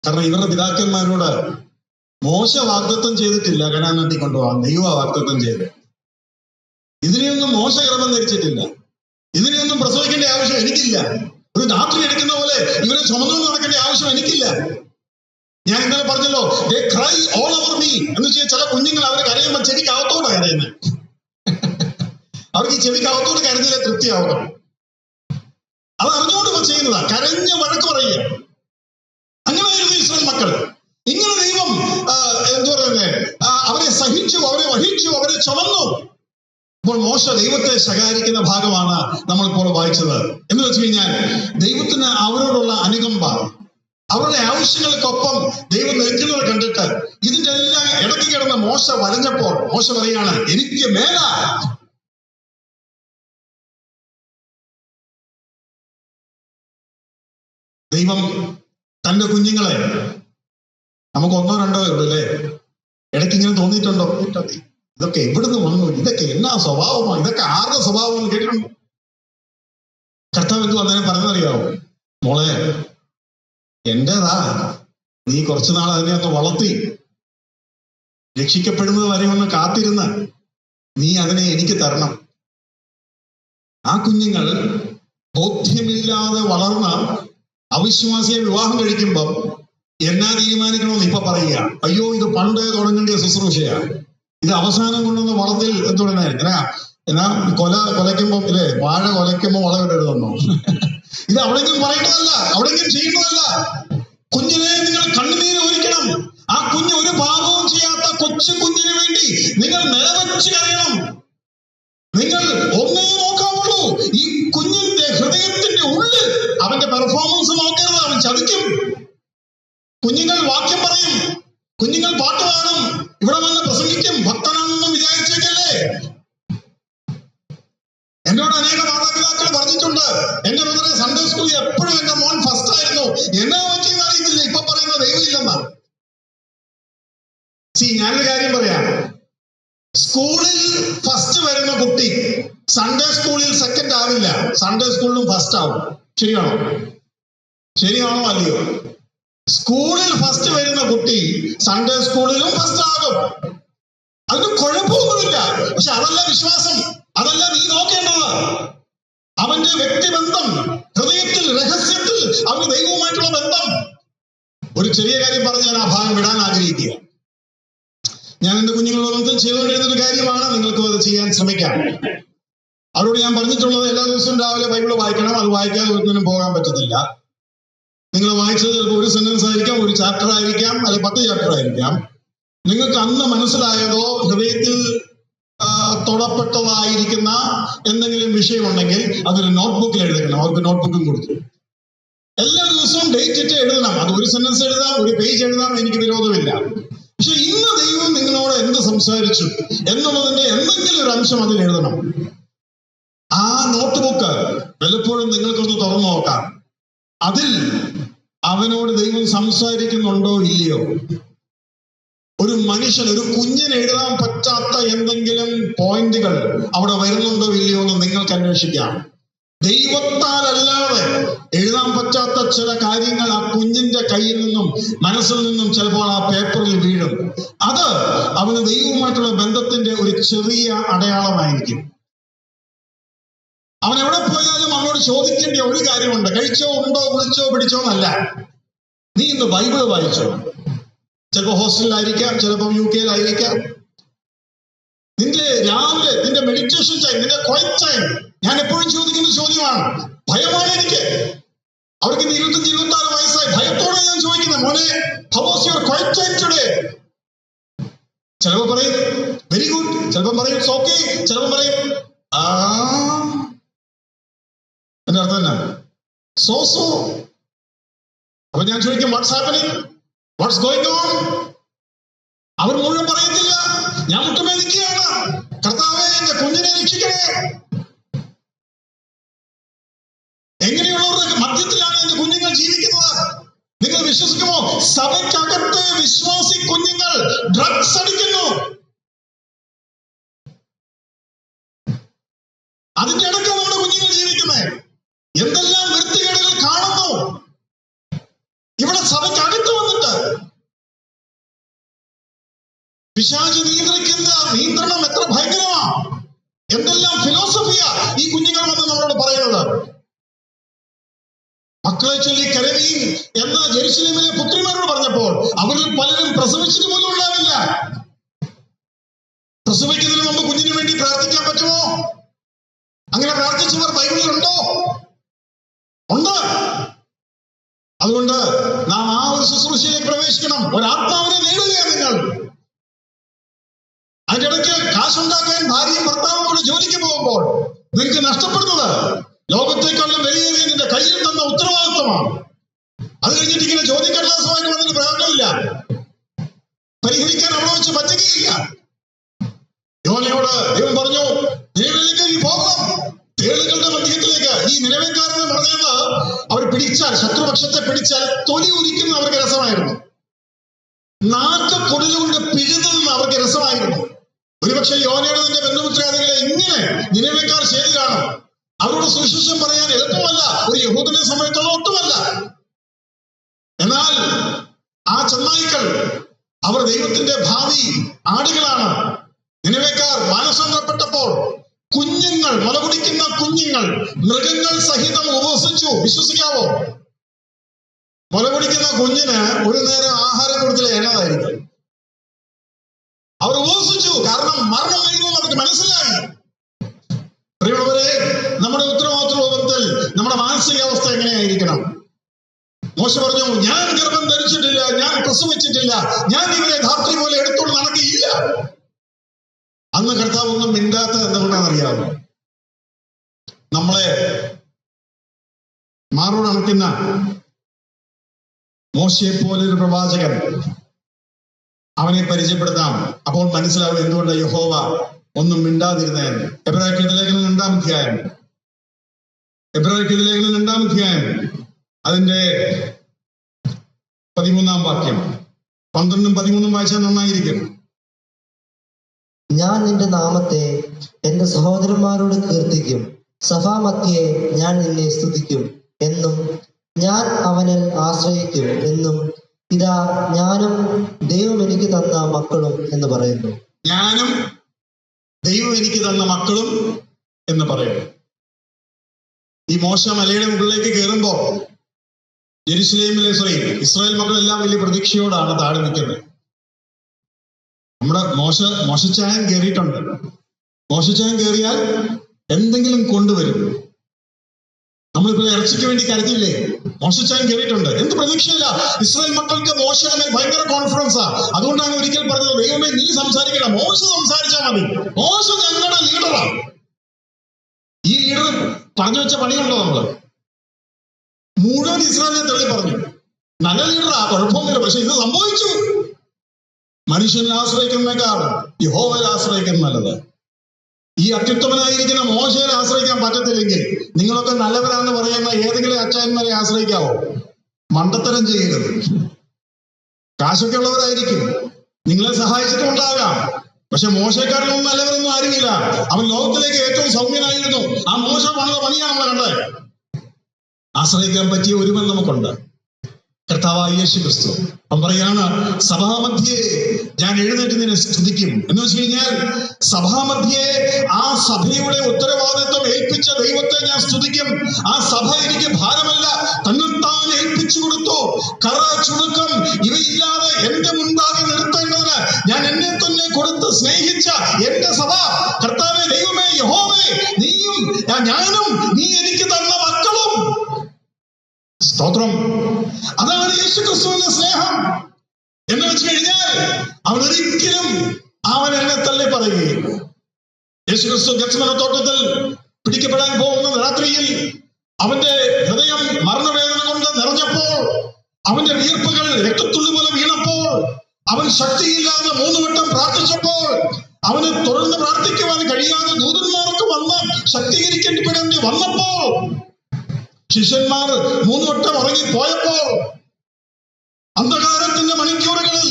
കാരണം ഇവരുടെ പിതാക്കന്മാരോട് മോശ വാഗ്ദത്തം ചെയ്തിട്ടില്ല കനാൻ നാട്ടിൽ കൊണ്ടുപോകാൻ, ദൈവ വാഗ്ദത്തം ചെയ്ത്. ഇതിനെയൊന്നും മോശ ഗർഭം ധരിച്ചിട്ടില്ല. ഇതിനെയൊന്നും പ്രസവിക്കേണ്ട ആവശ്യം എനിക്കില്ല. ഒരു ധാത്രി എടുക്കുന്ന പോലെ ഇവരെ ചുമന്നു നടക്കേണ്ട ആവശ്യം എനിക്കില്ല. ഞാൻ ഇന്നലെ പറഞ്ഞല്ലോ, they cry all over me എന്ന് വെച്ചാൽ ചില കുഞ്ഞുങ്ങൾ അവർ കരയുമ്പോൾ ചെവിക്കകത്തോടെ കരയുന്നത്. അവർക്ക് ഈ ചെവിക്കകത്തോട് കരഞ്ഞില്ലേ തൃപ്തിയാവണം. അത് അറിഞ്ഞുകൊണ്ട് ചെയ്യുന്നതാ, കരഞ്ഞ് വഴക്ക് പറയുക. അങ്ങനെയായിരുന്നു ഇസ്രായേൽ മക്കൾ. ഇങ്ങനെ ദൈവം എന്തു പറയുന്നത്, അവരെ സഹിച്ചു, അവരെ വഹിച്ചു, അവരെ ചുമന്നു. അപ്പോൾ മോശ ദൈവത്തെ ശകാരിക്കുന്ന ഭാഗമാണ് നമ്മളിപ്പോൾ വായിച്ചത്. എന്ന് വെച്ച് കഴിഞ്ഞാൽ ദൈവത്തിന് അവരോടുള്ള അനുകമ്പ, അവരുടെ ആവശ്യങ്ങൾക്കൊപ്പം ദൈവം നിൽക്കുന്നത് കണ്ടിട്ട് ഇതിന്റെ എല്ലാം ഇടയ്ക്ക് കിടന്ന് മോശ വലഞ്ഞപ്പോൾ മോശ പറയാണ്, എനിക്ക് മേല. ദൈവം തന്റെ കുഞ്ഞുങ്ങളെ, നമുക്ക് 1-2 ഉള്ളൂ അല്ലേ, ഇടയ്ക്ക് ഇങ്ങനെ തോന്നിയിട്ടുണ്ടോ? ഇതൊക്കെ എവിടുന്ന് വന്നു? ഇതൊക്കെ എന്നാ സ്വഭാവമാണ്? ഇതൊക്കെ ആരുടെ സ്വഭാവം കേട്ടിട്ടുണ്ടോ? കർത്താവ് എന്തു അങ്ങനെ പറഞ്ഞറിയാവോ? മോളെ, എന്റേതാ, നീ കുറച്ചു നാൾ അതിനെ ഒന്ന് വളർത്തി, രക്ഷിക്കപ്പെടുന്നത് വരെ ഒന്ന് കാത്തിരുന്ന് നീ അതിനെ എനിക്ക് തരണം. ആ കുഞ്ഞുങ്ങൾ ബോധ്യമില്ലാതെ വളർന്ന അവിശ്വാസിയെ വിവാഹം കഴിക്കുമ്പം എന്നാ തീരുമാനിക്കണമെന്ന് ഇപ്പൊ പറയുക, അയ്യോ ഇത് പണ്ട് തുടങ്ങേണ്ട ശുശ്രൂഷയാണ്, ഇത് അവസാനം കൊണ്ടുവന്ന് വളർത്തിൽ എന്തുടനെ എന്നാ കൊലയ്ക്കുമ്പോ ഇല്ലേ, വാഴ കൊലയ്ക്കുമ്പോ വളവിടരുതെന്നോ? ഇത് അവിടെങ്കിലും പറയേണ്ടതല്ല, അവിടെങ്കിലും ചെയ്യേണ്ടതല്ല. കുഞ്ഞിനെ നിങ്ങൾ കണ്ണുനീര് ഒഴിക്കണം. ആ കുഞ്ഞ് ഒരു പാപവും ചെയ്യാത്ത കൊച്ചു കുഞ്ഞിന് വേണ്ടി നിങ്ങൾ നിലവച്ച് കരയണം. നിങ്ങൾ ഒന്നേ നോക്കാവുള്ളൂ, ഈ കുഞ്ഞിന്റെ ഹൃദയത്തിന്റെ ഉള്ളിൽ അവന്റെ പെർഫോമൻസ് നോക്കരുത്, അവൻ ചതിക്കും. കുഞ്ഞുങ്ങൾ വാക്യം പറയും, കുഞ്ഞുങ്ങൾ പാട്ട് പാടും, ഇവിടെ വന്ന് പ്രസംഗിക്കും. ഭക്തനാണെന്നും വിചാരിച്ചേക്കല്ലേ. എന്നോട് അനേക മാതാപിതാക്കൾ പറഞ്ഞിട്ടുണ്ട്, എന്റെ മകനെ സൺഡേ സ്കൂളിൽ എപ്പോഴും എന്റെ മോൻ ഫസ്റ്റ് ആയിരുന്നു, എന്നാ പറ്റിയെന്ന് അറിയത്തില്ല, ഇപ്പൊ പറയുന്ന ദൈവമില്ലെന്നാ. ഞാനൊരു കാര്യം പറയാം, സ്കൂളിൽ ഫസ്റ്റ് വരുന്ന കുട്ടി സൺഡേ സ്കൂളിൽ സെക്കൻഡ് ആവില്ല, സൺഡേ സ്കൂളിലും ഫസ്റ്റ് ആവും. ശരിയാണോ? ശരിയാണോ അല്ലയോ? സ്കൂളിൽ ഫസ്റ്റ് വരുന്ന കുട്ടി സൺഡേ സ്കൂളിലും ഫസ്റ്റ് ആകും. അതിന് കുഴപ്പമൊന്നുമില്ല. പക്ഷെ അതല്ല വിശ്വാസം, അതല്ല നീ നോക്കേണ്ടത്. അവന്റെ വ്യക്തിബന്ധം, ഹൃദയത്തിൽ, രഹസ്യത്തിൽ അവന് ദൈവവുമായിട്ടുള്ള ബന്ധം. ഒരു ചെറിയ കാര്യം പറഞ്ഞ് ഞാൻ ആ ഭാഗം വിടാൻ ആഗ്രഹിക്കുക. ഞാൻ എന്റെ കുഞ്ഞുങ്ങളോടൊപ്പം ചെയ്തുകൊണ്ടിരുന്നൊരു കാര്യമാണ്, നിങ്ങൾക്കും അത് ചെയ്യാൻ ശ്രമിക്കാം. അവരോട് ഞാൻ പറഞ്ഞിട്ടുള്ളത്, എല്ലാ ദിവസവും രാവിലെ ബൈബിള് വായിക്കണം. അത് വായിക്കാതെ ഒരിക്കലും പോകാൻ പറ്റത്തില്ല. നിങ്ങൾ വായിച്ചത് ചിലപ്പോൾ ഒരു സെന്റൻസ് ആയിരിക്കാം, ഒരു ചാപ്റ്റർ ആയിരിക്കാം, അല്ലെ 10 ചാപ്റ്റർ ആയിരിക്കാം. നിങ്ങൾക്ക് അന്ന് മനസ്സിലായതോ ഹൃദയത്തിൽ തൊടപ്പെട്ടതായിരിക്കുന്ന എന്തെങ്കിലും വിഷയമുണ്ടെങ്കിൽ അതൊരു നോട്ട്ബുക്കിൽ എഴുതണം. അവർക്ക് നോട്ട്ബുക്കും കൊടുത്തു. എല്ലാ ദിവസവും ഡേറ്റ് ഇട്ട് എഴുതണം. അത് ഒരു സെന്റൻസ് എഴുതാം, ഒരു പേജ് എഴുതാം, എനിക്ക് വിരോധമില്ല. പക്ഷെ ഇന്ന് ദൈവം നിങ്ങളോട് എന്ത് സംസാരിച്ചു എന്നുള്ളതിന്റെ എന്തെങ്കിലും ഒരു അംശം അതിൽ എഴുതണം. ആ നോട്ട് ബുക്ക് പലപ്പോഴും നിങ്ങൾക്കൊന്ന് തുറന്നു നോക്കാം. അതിൽ അവനോട് ദൈവം സംസാരിക്കുന്നുണ്ടോ ഇല്ലയോ? ഒരു മനുഷ്യൻ, ഒരു കുഞ്ഞിന് എഴുതാൻ പറ്റാത്ത എന്തെങ്കിലും പോയിന്റുകൾ അവിടെ വരുന്നുണ്ടോ ഇല്ലയോ എന്ന് നിങ്ങൾക്ക് അന്വേഷിക്കാം. ദൈവത്താലല്ലാതെ എഴുതാൻ പറ്റാത്ത ചില കാര്യങ്ങൾ ആ കുഞ്ഞിന്റെ കയ്യിൽ നിന്നും മനസ്സിൽ നിന്നും ചിലപ്പോൾ ആ പേപ്പറിൽ വീഴും. അത് അവന് ദൈവവുമായിട്ടുള്ള ബന്ധത്തിന്റെ ഒരു ചെറിയ അടയാളമായിരിക്കും. അവൻ എവിടെ പോയാലും അവനോട് ചോദിക്കേണ്ട ഒരു കാര്യമുണ്ട്. കഴിച്ചോ, ഉണ്ടോ, വിളിച്ചോ, പിടിച്ചോ എന്നല്ല. നീ ഇന്ന് ബൈബിള് വായിച്ചോ? ചിലപ്പോൾ ഹോസ്റ്റലിലായിരിക്കാം, ചിലപ്പോൾ UK-യിലായിരിക്കാം. നിന്റെ രാവിലെ നിന്റെ മെഡിറ്റേഷൻ ടൈം, നിന്റെ ക്വയറ്റ് ടൈം, ഞാൻ എപ്പോഴും ചോദിക്കുന്ന ചോദ്യമാണ്. ഭയമാണ് എനിക്ക്. അവർക്ക് 25-26 വയസ്സായി. ഭയത്തോടെ ഞാൻ ചോദിക്കുന്നത്, മോനെ, how was your quiet time today? ചിലപ്പോൾ പറയും വെരി ഗുഡ്, ചിലപ്പോൾ പറയും ഇറ്റ്സ് ഓക്കെ, ചിലപ്പോൾ പറയും എന്റെ അർത്ഥം എന്നാ? സോ. അപ്പൊ ഞാൻ ചോദിക്കും, what's happening, what's going on? അവർ മുഴുവൻ പറയത്തില്ല. ഞാൻ മുട്ടുമേ നിൽക്കുകയാണ്, കർത്താവേ എന്റെ കുഞ്ഞിനെ രക്ഷിക്കണേ. എങ്ങനെയുള്ളവരുടെ മധ്യത്തിലാണ് എന്റെ കുഞ്ഞുങ്ങൾ ജീവിക്കുന്നത്? നിങ്ങൾ വിശ്വസിക്കുമോ? സഭയ്ക്കകത്ത് വിശ്വാസി കുഞ്ഞുങ്ങൾ ഡ്രഗ്സ് അടിക്കുന്നു. അതിന്റെ ഇടയ്ക്കാണ് നമ്മുടെ കുഞ്ഞുങ്ങൾ ജീവിക്കുന്നത്. എന്തെല്ലാം വൃത്തികേടുകൾ കാണുന്നു ഇവിടെ സഭയ്ക്കകത്ത് വന്നിട്ട്. പിശാച് നിയന്ത്രിക്കുന്ന നിയന്ത്രണം എത്ര ഭയങ്കരമാണ്! എന്തെല്ലാം ഫിലോസഫിയാ ഈ കുഞ്ഞുങ്ങൾ വന്ന് നമ്മളോട് പറയുന്നത്. മക്കളെ ചൊല്ലി കരവീൻ എന്ന ജെറുസലേമിലെ പുത്രിമാരോട് പറഞ്ഞപ്പോൾ അവരിൽ പലരും പ്രസവിച്ചിട്ട് പോലും ഉണ്ടാവില്ല. പ്രസവിക്കുന്നതിന് മുമ്പ് കുഞ്ഞിന് വേണ്ടി പ്രാർത്ഥിക്കാൻ പറ്റുമോ? അങ്ങനെ പ്രാർത്ഥിച്ചവർ ബൈബിളിലുണ്ടോ? ഉണ്ട്. അതുകൊണ്ട് നാം ആ ഒരു ശുശ്രൂഷയിലേക്ക് പ്രവേശിക്കണം. ഒരാത്മാവിനെ നേടുകയാണ് നിങ്ങൾ. അതിന്റെ ഇടയ്ക്ക് കാശുണ്ടാക്കാൻ ഭാര്യയും ഭർത്താവും കൂടെ ജോലിക്ക് പോകുമ്പോൾ നിങ്ങൾക്ക് നഷ്ടപ്പെടുന്നത് ലോകത്തേക്കുള്ള വലിയ നിന്റെ കയ്യിൽ തന്ന ഉത്തരവാദിത്വമാണ്. അത് കഴിഞ്ഞിട്ട് ഇങ്ങനെ ചോദ്യക്കടലാസമായിട്ട് വന്നിട്ട് പ്രയോജനമില്ല. പരിഹരിക്കാൻ അവിടെ വെച്ച് പറ്റുകയില്ല. യോനയോട് ദൈവം പറഞ്ഞു, നിലവിലേക്ക് നീ പോകണം. തേളുകളുടെ മധ്യത്തിലേക്ക്. ഈ നിലവേക്കാരെന്ന് പറഞ്ഞത് അവർ പിടിച്ചാൽ, ശത്രുപക്ഷത്തെ പിടിച്ചാൽ തൊലി ഉരിക്കുന്ന അവർക്ക് രസമായിരുന്നു. നാക്ക് പൊടിലുകൊണ്ട് പിഴുതുന്ന അവർക്ക് രസമായിരുന്നു. ഒരുപക്ഷെ യോനയുടെ തന്നെ ബന്ധുമിത്രാദികളെ ഇങ്ങനെ നിലവേക്കാർ ചെയ്തു കാണും. അവരോട് സുവിശേഷം പറയാൻ എളുപ്പമല്ല, ഒരു യഹൂദനെ സമയത്തുള്ള ഒട്ടുമല്ല. എന്നാൽ ആ ചെന്നായ്ക്കൾ അവർ ദൈവത്തിന്റെ ഭാവി ആടുകളാണ്. നിലവേക്കാർ മാനസാന്തരപ്പെട്ടപ്പോൾ കുഞ്ഞുങ്ങൾ, മുലകുടിക്കുന്ന കുഞ്ഞുങ്ങൾ മൃഗങ്ങൾ സഹിതം ഉപവസിച്ചു. വിശ്വസിക്കാവോ? മുലകുടിക്കുന്ന കുഞ്ഞിന് ഒരു നേരം ആഹാരം കൊടുത്തില്ല, എന്നതായിരിക്കും. അവർ ഉപവസിച്ചു. കാരണം മരണം വരുമെന്ന് അവർക്ക് മനസ്സിലായി. പ്രിയമുള്ളവരെ, നമ്മുടെ ഉത്തരവാദിത്വത്തിൽ നമ്മുടെ മാനസികാവസ്ഥ എങ്ങനെയായിരിക്കണം? മോശ പറഞ്ഞു, ഞാൻ ഗർഭം ധരിച്ചിട്ടില്ല, ഞാൻ പ്രസവിച്ചിട്ടില്ല, ഞാൻ ഇവരെ ധാത്രി പോലെ എടുത്തോണ്ട് നടക്കുകയില്ല. അന്ന് കർത്താവ് ഒന്നും മിണ്ടാത്ത എന്തുകൊണ്ടാണെന്നറിയാമോ? നമ്മളെ മാറോട് അണക്കുന്ന മോശയെ പോലെ ഒരു പ്രവാചകൻ, അവനെ പരിചയപ്പെടുത്താം. അപ്പോൾ മനസ്സിലാവും എന്തുകൊണ്ട് യഹോവ ഒന്നും മിണ്ടാതിരുന്നതെന്ന്. എബ്രായർക്കെഴുതിയ ലേഖനം 2-ാം അധ്യായം, എബ്രായർക്കെഴുതിയ ലേഖനം 2-ാം അധ്യായം അതിന്റെ 13-ാം വാക്യം. 12ഉം 13ഉം വായിച്ചാൽ നന്നായിരിക്കും. ഞാൻ നിന്റെ നാമത്തെ എന്റെ സഹോദരന്മാരോട് കീർത്തിക്കും, സഭാമധ്യേ ഞാൻ നിന്നെ സ്തുതിക്കും എന്നും ഞാൻ അവനിൽ ആശ്രയിക്കും എന്നും ഇതാ ഞാനും ദൈവം എനിക്ക് തന്ന മക്കളും എന്ന് പറയുന്നു. ഞാനും ദൈവം എനിക്ക് തന്ന മക്കളും എന്ന് പറയുന്നു. ഈ മോശ മലയുടെ മുകളിലേക്ക് കയറുമ്പോ യെരുശലേമിലെ ഇസ്രായേൽ മക്കളെല്ലാം വലിയ പ്രതീക്ഷയോടാണ് താഴെ നിൽക്കുന്നത്. നമ്മുടെ മോശച്ചായൻ കയറിയിട്ടുണ്ട്. മോശച്ചായൻ കയറിയാൽ എന്തെങ്കിലും കൊണ്ടുവരും. നമ്മളിപ്പോൾ ഇറച്ചിക്ക് വേണ്ടി കരുതിയില്ലേ? മോശച്ചായൻ കയറിയിട്ടുണ്ട്. എന്ത് പ്രതീക്ഷയില്ല. ഇസ്രായേൽ മക്കൾക്ക് മോശനെ ഭയങ്കര കോൺഫിഡൻസാ. അതുകൊണ്ടാണ് ഒരിക്കൽ പറഞ്ഞത്, ദൈവമേ നീ സംസാരിക്കണം, മോശ സംസാരിച്ചാൽ മതി, മോശ ഞങ്ങളുടെ ലീഡറാ. ഈ ലീഡർ പറഞ്ഞു വെച്ച പണിയുണ്ടോ? നമ്മള് മുഴുവൻ ഇസ്രായേലിനെ തള്ളി പറഞ്ഞു. നല്ല ലീഡറാ, കുഴപ്പമൊന്നുമില്ല. പക്ഷെ ഇത് സംഭവിച്ചു. മനുഷ്യനെ ആശ്രയിക്കുന്നേക്കാൾ യഹോവയിൽ ആശ്രയിക്കുന്നത് നല്ലത്. ഈ അത്യുത്തമനായിരിക്കുന്ന മോശയെ ആശ്രയിക്കാൻ പറ്റത്തില്ലെങ്കിൽ നിങ്ങളൊക്കെ നല്ലവരാന്ന് പറയുന്ന ഏതെങ്കിലും അച്ചായന്മാരെ ആശ്രയിക്കാവോ? മണ്ടത്തരം ചെയ്യരുത്. കാശൊക്കെ ഉള്ളവരായിരിക്കും, നിങ്ങളെ സഹായിച്ചിട്ടുണ്ടാകാം. പക്ഷെ മോശക്കാരനൊന്നും നല്ലവരൊന്നും ആരുമില്ല. അവൻ ലോകത്തിലേക്ക് ഏറ്റവും സൗമ്യനായിരുന്നു. ആ മോശ പണിത പണിയാണ് നമ്മൾ കണ്ടത്. ആശ്രയിക്കാൻ പറ്റിയ ഒരുവൻ നമുക്കുണ്ട്, കർത്താവായ യേശു ക്രിസ്തു. അവൻ പറയാണ്, സഭാമധ്യേ ഞാൻ എഴുന്നേറ്റ് നിന്നെ സ്തുതിക്കും. എന്ന് വെച്ച് കഴിഞ്ഞാൽ സഭാമധ്യേ ആ സഭയുടെ ഉത്തരവാദിത്വം ഏൽപ്പിച്ച ദൈവത്തെ ഞാൻ സ്തുതിക്കും. ആ സഭ എനിക്ക് ഭാരമല്ല, തന്നെത്താൻ ഏൽപ്പിച്ചു കൊടുത്തു. കറ ചുണുക്കം ഇവയില്ലാതെ എന്റെ മുൻപാകെ നിർത്തേണ്ടതിന് ഞാൻ എന്നെ തന്നെ കൊടുത്ത് സ്നേഹിച്ച എന്റെ സഭ, കർത്താവേ ദൈവമേ യഹോവേ, നീയും ഞാനും നീ എനിക്ക് തന്ന മക്കളും. സ്തോത്രം. അതാണ് യേശു ക്രിസ്തുവിന്റെ സ്നേഹം. എന്ന് വെച്ച് കഴിഞ്ഞാൽ അവൻ ഒരിക്കലും അവൻ എന്നെ തള്ളി പറയുകയില്ല. യേശു ക്രിസ്തു ഗെത്സമനെ തോട്ടത്തിൽ പിടിക്കപ്പെടാൻ പോകുന്ന രാത്രിയിൽ അവന്റെ ഹൃദയം മരണവേദന കൊണ്ട് നിറഞ്ഞപ്പോൾ, അവന്റെ വിയർപ്പുകൾ രക്തത്തുള്ളി പോലെ വീണപ്പോൾ, അവൻ ശക്തിയില്ലാതെ 3 വട്ടം പ്രാർത്ഥിച്ചപ്പോൾ, അവന് തുടർന്ന് പ്രാർത്ഥിക്കുവാൻ കഴിയാതെ ദൂതന്മാർക്ക് വന്ന് ശക്തീകരിക്കപ്പെടേണ്ടി വന്നപ്പോൾ, ശിഷ്യന്മാർ 3 വട്ടം ഉറങ്ങിപ്പോയപ്പോൾ, അന്ധകാരത്തിന്റെ മണിക്കൂറുകളിൽ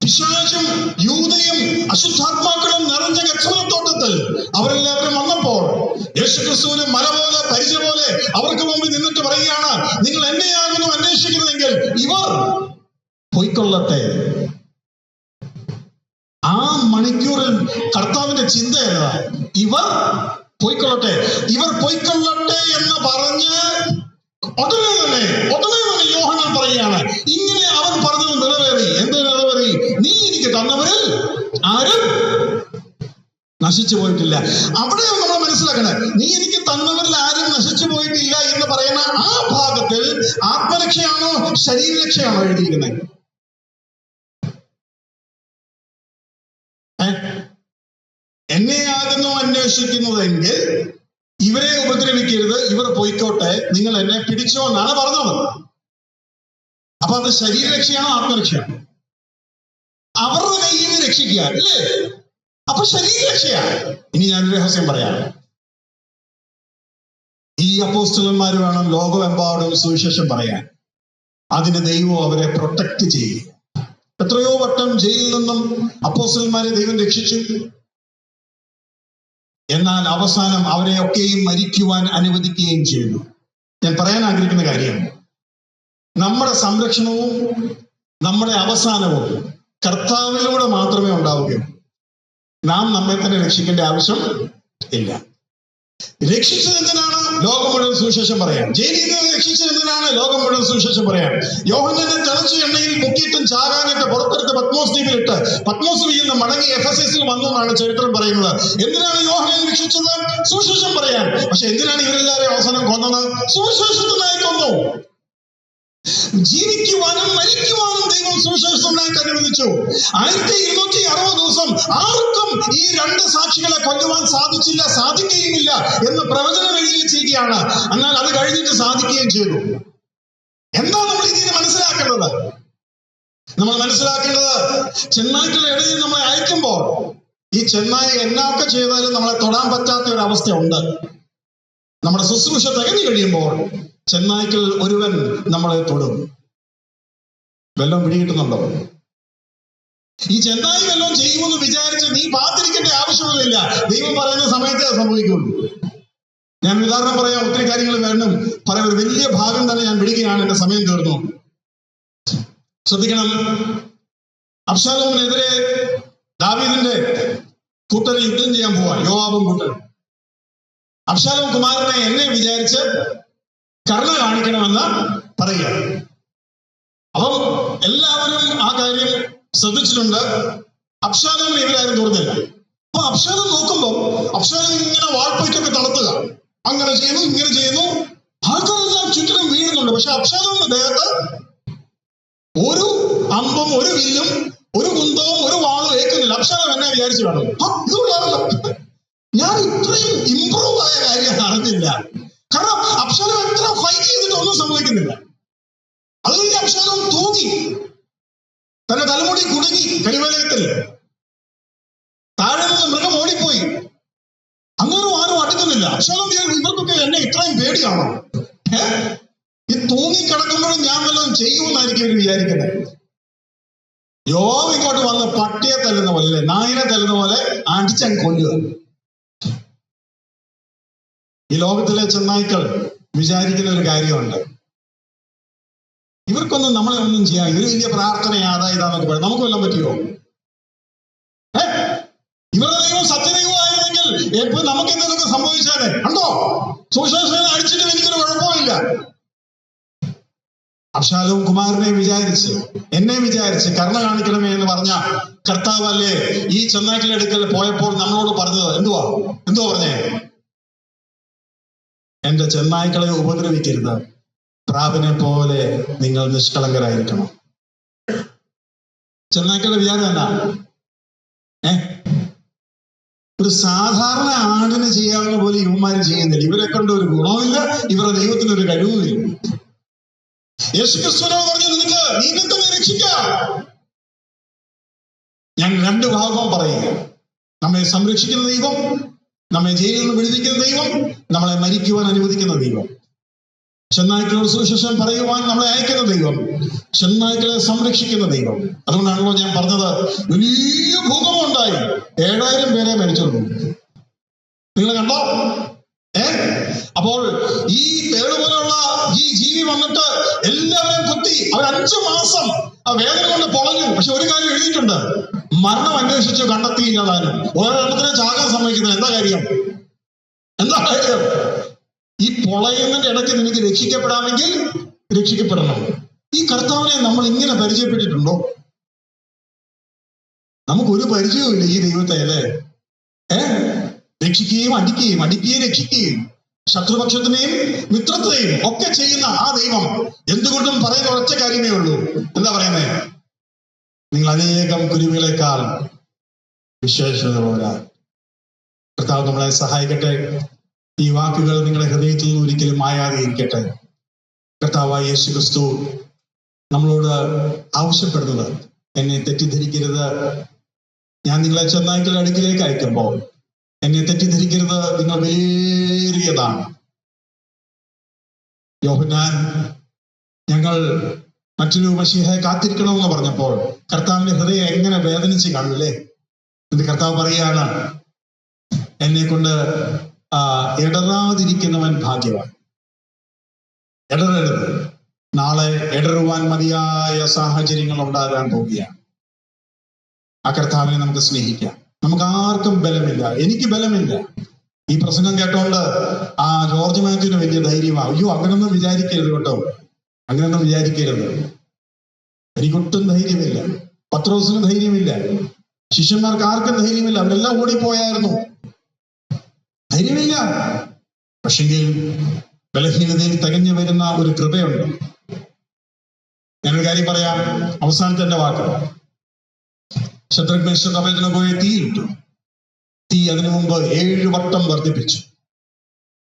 പിശാചും യൂദയും അശുദ്ധാത്മാക്കളും നിറഞ്ഞ ഗെത്സമനത്തോട്ടത്തിൽ അവരെല്ലാവരും വന്നപ്പോൾ യേശുക്രിസ്തുവിന് മല പോലെ പരിച പോലെ അവർക്ക് മുമ്പിൽ നിന്നിട്ട് പറയുകയാണ്, നിങ്ങൾ എന്നെയാകുന്നു അന്വേഷിക്കുന്നതെങ്കിൽ ഇവർ പോയിക്കൊള്ളട്ടെ. ആ മണിക്കൂറിൽ കർത്താവിന്റെ ചിന്തയല്ല, ഇവർ പോയിക്കൊള്ളട്ടെ. ഇവർ പോയിക്കൊള്ളട്ടെ എന്ന് പറഞ്ഞ് ഉടനെ തന്നെ യോഹന്നാൻ പറയുകയാണ്, ഇങ്ങനെ അവൻ പറഞ്ഞത് നിറവേറി. എന്ത് നിറവേറി? നീ എനിക്ക് തന്നവരിൽ ആരും നശിച്ചു പോയിട്ടില്ല. അവിടെയാണ് നമ്മൾ മനസ്സിലാക്കണത്. നീ എനിക്ക് തന്നവരിൽ ആരും നശിച്ചു പോയിട്ടില്ല എന്ന് പറയുന്ന ആ ഭാഗത്തിൽ ആത്മരക്ഷയാണോ ശരീരരക്ഷയാണോ എഴുതിയിരിക്കുന്നത്? എന്നെയാകുന്നു അന്വേഷിക്കുന്നതെങ്കിൽ ഇവരെ ഉപദ്രവിക്കരുത്, ഇവർ പോയിക്കോട്ടെ, നിങ്ങൾ എന്നെ പിടിച്ചോ എന്നാണ് പറഞ്ഞത്. അപ്പൊ അത് ശരീരരക്ഷയാണോ ആത്മരക്ഷയാണോ? അവരുടെ കയ്യിൽ നിന്ന് രക്ഷിക്കുക അല്ലേ? അപ്പൊ ശരീരരക്ഷയാണ്. ഇനി ഞാനൊരു രഹസ്യം പറയാം. ഈ അപ്പോസ്തലന്മാർ വേണം ലോകമെമ്പാടും സുവിശേഷം പറയാൻ. അതിന് ദൈവം അവരെ പ്രൊട്ടക്ട് ചെയ്യുക. എത്രയോ വട്ടം ജയിലിൽ നിന്നും അപ്പോസ്തലന്മാരെ ദൈവം രക്ഷിച്ചു. എന്നാൽ അവസാനം അവരെയൊക്കെയും മരിക്കുവാൻ അനുവദിക്കുകയും ചെയ്തു. ഞാൻ പറയാൻ ആഗ്രഹിക്കുന്ന കാര്യം, നമ്മുടെ സംരക്ഷണവും നമ്മുടെ അവസാനവും കർത്താവിലൂടെ മാത്രമേ ഉണ്ടാവുകയുള്ളൂ. നാം നമ്മെ തന്നെ രക്ഷിക്കേണ്ട ആവശ്യം ഇല്ല. രക്ഷിച്ചത് എന്തിനാണ്? ലോകം മുഴുവൻ സുവിശേഷം പറയാം. ജയിലിൽ നിന്ന് രക്ഷിച്ചത് എന്തിനാണ്? ലോകം മുഴുവൻ സുവിശേഷം പറയാം. യോഹന്നാനെ തിളച്ച എണ്ണയിൽ മുക്കിയിട്ടും ചാകാനായിട്ട് പുറത്തെടുത്ത് പത്മോസ് ദ്വീപിലിട്ട് പത്മോസ് ദ്വീപിൽ നിന്ന് മടങ്ങി എഫെസസിൽ വന്നു എന്നാണ് ചരിത്രം പറയുന്നത്. എന്തിനാണ് യോഹന്നാൻ രക്ഷിച്ചത്? സുവിശേഷം പറയാൻ. പക്ഷെ എന്തിനാണ് ഇവരെല്ലാവരും അവസാനം കൊന്നത്? സുവിശേഷത്തിനായി കൊന്നു. ജീവിക്കുവാനും മരിക്കുവാനും ദൈവം സുവിശേഷത്തിനായിട്ട് അനുവദിച്ചു. 1260 ദിവസം ആർക്കും ഈ 2 സാക്ഷികളെ കൊല്ലുവാൻ സാധിച്ചില്ല, സാധിക്കുകയുമില്ല എന്ന് പ്രവചനം എഴുതി വെച്ചിരിക്കുകയാണ്. എന്നാൽ അത് കഴിഞ്ഞിട്ട് സാധിക്കുകയും ചെയ്തു. എന്താ നമ്മൾ ഇതിന് മനസ്സിലാക്കേണ്ടത്? പ്രത്യേകത. നമ്മൾ മനസ്സിലാക്കേണ്ടത്, ചെന്നായ്ക്കളുടെ ഇടയിൽ നമ്മളെ അയക്കുമ്പോൾ ഈ ചെന്നായി എന്നൊക്കെ ചെയ്താലും നമ്മളെ തൊടാൻ പറ്റാത്ത ഒരു അവസ്ഥയുണ്ട്. നമ്മുടെ ശുശ്രൂഷ തികഞ്ഞു കഴിയുമ്പോൾ ചെന്നായ്ക്കൾ ഒരുവൻ നമ്മളെ തൊടും. വല്ലതും പിടികിട്ടുന്നുണ്ടോ? ഈ ചെന്നായി വല്ലതും ചെയ്യുമെന്ന് വിചാരിച്ച് നീ കാത്തിരിക്കേണ്ട ആവശ്യമൊന്നുമില്ല. ദൈവം പറയുന്ന സമയത്തേ അത് സംഭവിക്കുള്ളൂ. ഞാൻ ഉദാഹരണം പറയാം, ഒത്തിരി കാര്യങ്ങൾ വേണം പറയാം. ഒരു വലിയ ഭാഗം തന്നെ ഞാൻ വിടുകയാണ്, എന്റെ സമയം തീർന്നു. ശ്രദ്ധിക്കണം. അബ്ശാലോമിനെതിരെ ദാവീദിന്റെ കൂട്ടർ യുദ്ധം ചെയ്യാൻ പോവാ, യോവാബും കൂട്ടരും. അബ്ശാലോം കുമാരനെ എന്നെ വിചാരിച്ച് കരുണ കാണിക്കണമെന്ന് പറയുക. അപ്പം എല്ലാവരും ആ കാര്യം ശ്രദ്ധിച്ചിട്ടുണ്ട്. അബ്ശാലോമിനെ ഇവരാരും തുറന്നില്ല. അപ്പൊ അബ്ശാലോം നോക്കുമ്പോൾ അബ്ശാലോം ഇങ്ങനെ വാൾപ്പയ്ക്കൊക്കെ തളർത്തുക, അങ്ങനെ ചെയ്യുന്നു, ഇങ്ങനെ ചെയ്യുന്നു. ആൾക്കാരെല്ലാം ചുറ്റിനും വീഴുന്നുണ്ട്. പക്ഷെ അബ്ശാലോമിന്റെ ദേഹത്ത് ഒരു അമ്പും ഒരു വില്ലും ഒരു കുന്തവും ഒരു വാളും ഏക്കുന്നില്ല. അബ്ശാലോം എന്നെ വിചാരിച്ചു കാണും, ഇതുള്ളാണല്ലോ, ഞാൻ ഇത്രയും ഇംപ്രൂവ് ആയ കാര്യം അറിഞ്ഞില്ല. കാരണം അബ്ശാലോം എത്ര ഫൈറ്റ് ചെയ്തിട്ട് ഒന്നും സംഭവിക്കുന്നില്ല. അത് കഴിഞ്ഞ് അബ്ശാലോം തൂങ്ങി, തന്റെ തലമുടി കുടുങ്ങി കരിവേലയത്തിൽ. താഴെ നിന്ന് മൃഗം ഓടിപ്പോയി. അങ്ങനെ ആരും അടുക്കുന്നില്ല. അബ്ശാലോം ഇവർക്കൊക്കെ എന്നെ ഇത്രയും പേടിയാണോ? ഈ തൂങ്ങി കിടക്കുമ്പോഴും ഞാൻ വല്ലതും ചെയ്യുമെന്നായിരിക്കും ഇവർ വിചാരിക്കുന്നത്. യോവാബ് ഇങ്ങോട്ട് വന്ന് പട്ടിയെ തല്ലുന്ന പോലെ, അല്ലെ നായിനെ തല്ലുന്ന പോലെ അടിച്ചങ്ങ് കൊല്ലുക. ഈ ലോകത്തിലെ ചെന്നായ്ക്കൾ വിചാരിക്കുന്ന ഒരു കാര്യമുണ്ട്, ഇവർക്കൊന്നും നമ്മളെ ഒന്നും ചെയ്യാം, ഇവര് വലിയ പ്രാർത്ഥനയാ അതായതാന്നൊക്കെ പറയാം. നമുക്ക് വല്ലതും പറ്റുമോ? ഇവരുടെ ദൈവം സത്യദൈവമായിരുന്നെങ്കിൽ എപ്പോ നമുക്ക് എന്തെങ്കിലുമൊക്കെ സംഭവിച്ചാലേ കണ്ടോ, സുശേഷനെ അടിച്ചിട്ട് എനിക്കൊരു കുഴപ്പമില്ല. അബ്ശാലോം കുമാരനെ വിചാരിച്ച്, എന്നെ വിചാരിച്ച് കരുണ കാണിക്കണമേ എന്ന് പറഞ്ഞ കർത്താവല്ലേ ഈ ചെന്നായ്ക്കളുടെ അടുക്കൽ പോയപ്പോൾ നമ്മളോട് പറഞ്ഞത് എന്തുവാ പറഞ്ഞേ? എന്റെ ചെന്നായ്ക്കളെ ഉപദ്രവിക്കരുത്, പ്രാവിനെ പോലെ നിങ്ങൾ നിഷ്കളങ്കരായിരിക്കണം. ചെന്നായ്ക്കളുടെ വിചാരം എന്നാ? ഒരു സാധാരണ ആടിന് ചെയ്യാവുന്ന പോലെ ഇവന്മാര് ചെയ്യുന്നില്ല. ഇവരെ കൊണ്ട് ഒരു ഗുണവുമില്ല, ഇവരുടെ ദൈവത്തിനൊരു കഴിവുമില്ല. യേശുക്രിസ്തുവിനോട് പറഞ്ഞു, നീ നിന്നെ രക്ഷിക്കാം. ഞാൻ രണ്ട് ഭാഗവും പറയുക. നമ്മെ സംരക്ഷിക്കുന്ന ദൈവം, നമ്മെ ജയിലിൽ നിന്ന് വിടുവിക്കുന്ന ദൈവം, നമ്മളെ മരിക്കുവാൻ അനുവദിക്കുന്ന ദൈവം. ചെന്നായ്ക്കളോട് സുവിശേഷം പറയുവാൻ നമ്മളെ അയക്കുന്ന ദൈവം, ചെന്നായ്ക്കളെ സംരക്ഷിക്കുന്ന ദൈവം. അതുകൊണ്ടാണല്ലോ ഞാൻ പറഞ്ഞത്, വലിയ ഭൂകമ്പം ഉണ്ടായി, 7000 പേരെ മരിച്ചുള്ളൂ. നിങ്ങൾ കണ്ടോ? അപ്പോൾ ഈ തേള് പോലുള്ള ഈ ജീവി വന്നിട്ട് എല്ലാവരെയും കുത്തി. അവർ 5 മാസം ആ വേദന കൊണ്ട് പൊളഞ്ഞു. പക്ഷെ ഒരു കാര്യം എഴുതിയിട്ടുണ്ട്, മരണം അന്വേഷിച്ച് കണ്ടെത്തിയില്ലതാനും. ഒരെണ്ണത്തിനെ ചാകാൻ സമ്മതിക്കുന്നത് എന്താ കാര്യം? ഈ പൊളയുന്നതിന്റെ ഇടയ്ക്ക് നിനക്ക് രക്ഷിക്കപ്പെടാമെങ്കിൽ രക്ഷിക്കപ്പെടണം. ഈ കർത്താവിനെ നമ്മൾ ഇങ്ങനെ പരിചയപ്പെട്ടിട്ടുണ്ടോ? നമുക്കൊരു പരിചയവും ഇല്ല ഈ ദൈവത്തെ, അല്ലേ? രക്ഷിക്കുകയും അടിക്കുകയും രക്ഷിക്കുകയും ശത്രുപക്ഷത്തിനെയും മിത്രത്തെയും ഒക്കെ ചെയ്യുന്ന ആ ദൈവം എന്തുകൊണ്ടും പറയുന്ന ഒറ്റ കാര്യമേ ഉള്ളൂ. എന്താ പറയുന്നത്? നിങ്ങൾ അനേകം കുരുവികളെക്കാൾ വിശേഷതയുള്ളവരാ. കർത്താവ് നമ്മളെ സഹായിക്കട്ടെ. ഈ വാക്കുകൾ നിങ്ങളുടെ ഹൃദയത്തിൽ നിന്ന് ഒരിക്കലും മായാതെ ഇരിക്കട്ടെ. കർത്താവായ യേശുക്രിസ്തു നമ്മളോട് ആവശ്യപ്പെടുന്നത്, എന്നെ തെറ്റിദ്ധരിക്കരുത്, ഞാൻ നിങ്ങളെ ചെന്നായ്ക്കളുടെ അടുക്കിലേക്ക് അയക്കുമ്പോൾ എന്നെ തെറ്റിദ്ധരിക്കരുത്, നിങ്ങൾ വേറിയതാണ്. യോഹന്നാൻ ഞങ്ങൾ മറ്റൊരു മശീഹയെ കാത്തിരിക്കണമെന്ന് പറഞ്ഞപ്പോൾ കർത്താവിന്റെ ഹൃദയം എങ്ങനെ വേദനിച്ച് കാണില്ലേ? എന്നിട്ട് കർത്താവ് പറയാണ്, എന്നെ കൊണ്ട് ഇടറാതിരിക്കുന്നവൻ ഭാഗ്യവാൻ. ഇടറരുത്. നാളെ ഇടറുവാൻ മതിയായ സാഹചര്യങ്ങൾ ഉണ്ടാകാൻ പോവുകയാണ്. ആ കർത്താവിനെ നമുക്ക് സ്നേഹിക്കാം. നമുക്ക് ആർക്കും ബലമില്ല, എനിക്ക് ബലമില്ല. ഈ പ്രസംഗം കേട്ടോണ്ട് ജോർജ് മാത്യുവിന് വലിയ ധൈര്യമാണ്. അയ്യോ, അങ്ങനൊന്നും വിചാരിക്കരുത് കേട്ടോ, അങ്ങനൊന്നും വിചാരിക്കരുത്. എനിക്കൊട്ടും ധൈര്യമില്ല, പത്രോസിന് ധൈര്യമില്ല, ശിഷ്യന്മാർക്ക് ആർക്കും ധൈര്യമില്ല. അവരെല്ലാം ഓടിപ്പോയായിരുന്നു, ധൈര്യമില്ല. പക്ഷെങ്കിൽ ബലഹീനതയിൽ തികഞ്ഞു വരുന്ന ഒരു കൃപയുണ്ട്. ഞാനൊരു കാര്യം പറയാം, അവസാനത്തെ എന്റെ വാക്ക്. ശദ്രക് മേശക് അബേദ്നെഗോയെ തീയിട്ടു. തീ അതിനു മുമ്പ് 7 വട്ടം വർദ്ധിപ്പിച്ചു.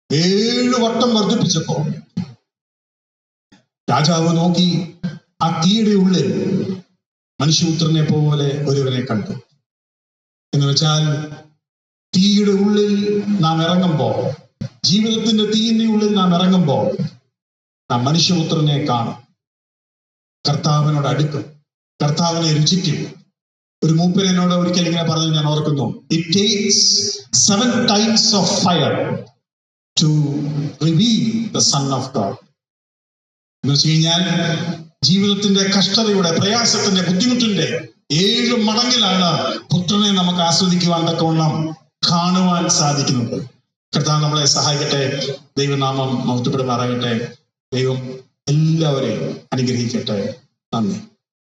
7 വട്ടം വർദ്ധിപ്പിച്ചപ്പോ രാജാവ് നോക്കി, ആ തീയുടെ ഉള്ളിൽ മനുഷ്യപുത്രനെ പോലെ ഒരുവനെ കണ്ടു. എന്ന് വെച്ചാൽ തീയുടെ ഉള്ളിൽ നാം ഇറങ്ങുമ്പോൾ, ജീവിതത്തിന്റെ തീയുടെ ഉള്ളിൽ നാം ഇറങ്ങുമ്പോൾ നാം മനുഷ്യപുത്രനെ കാണും, കർത്താവിനോട് അടുക്കും, കർത്താവിനെ രുചിക്കും. ഒരു മൂപ്പൻ എന്നോട് ഒരിക്കൽ ഇങ്ങനെ പറഞ്ഞു, ഞാൻ ഓർക്കുന്നു, it takes 7 times of fire to reveal the Son of God. എന്ന് വെച്ച് കഴിഞ്ഞാൽ ജീവിതത്തിന്റെ കഷ്ടതയുടെ, പ്രയാസത്തിന്റെ, ബുദ്ധിമുട്ടിന്റെ 7 മടങ്ങിലാണ് പുത്രനെ നമുക്ക് ആസ്വദിക്കുവാൻ തക്കവണ്ണം കാണുവാൻ സാധിക്കുന്നത്. കർത്താവ് നമ്മളെ സഹായിക്കട്ടെ. ദൈവനാമം മഹത്വപ്പെടുമാറാകട്ടെ. ദൈവം എല്ലാവരെയും അനുഗ്രഹിക്കട്ടെ. നന്ദി.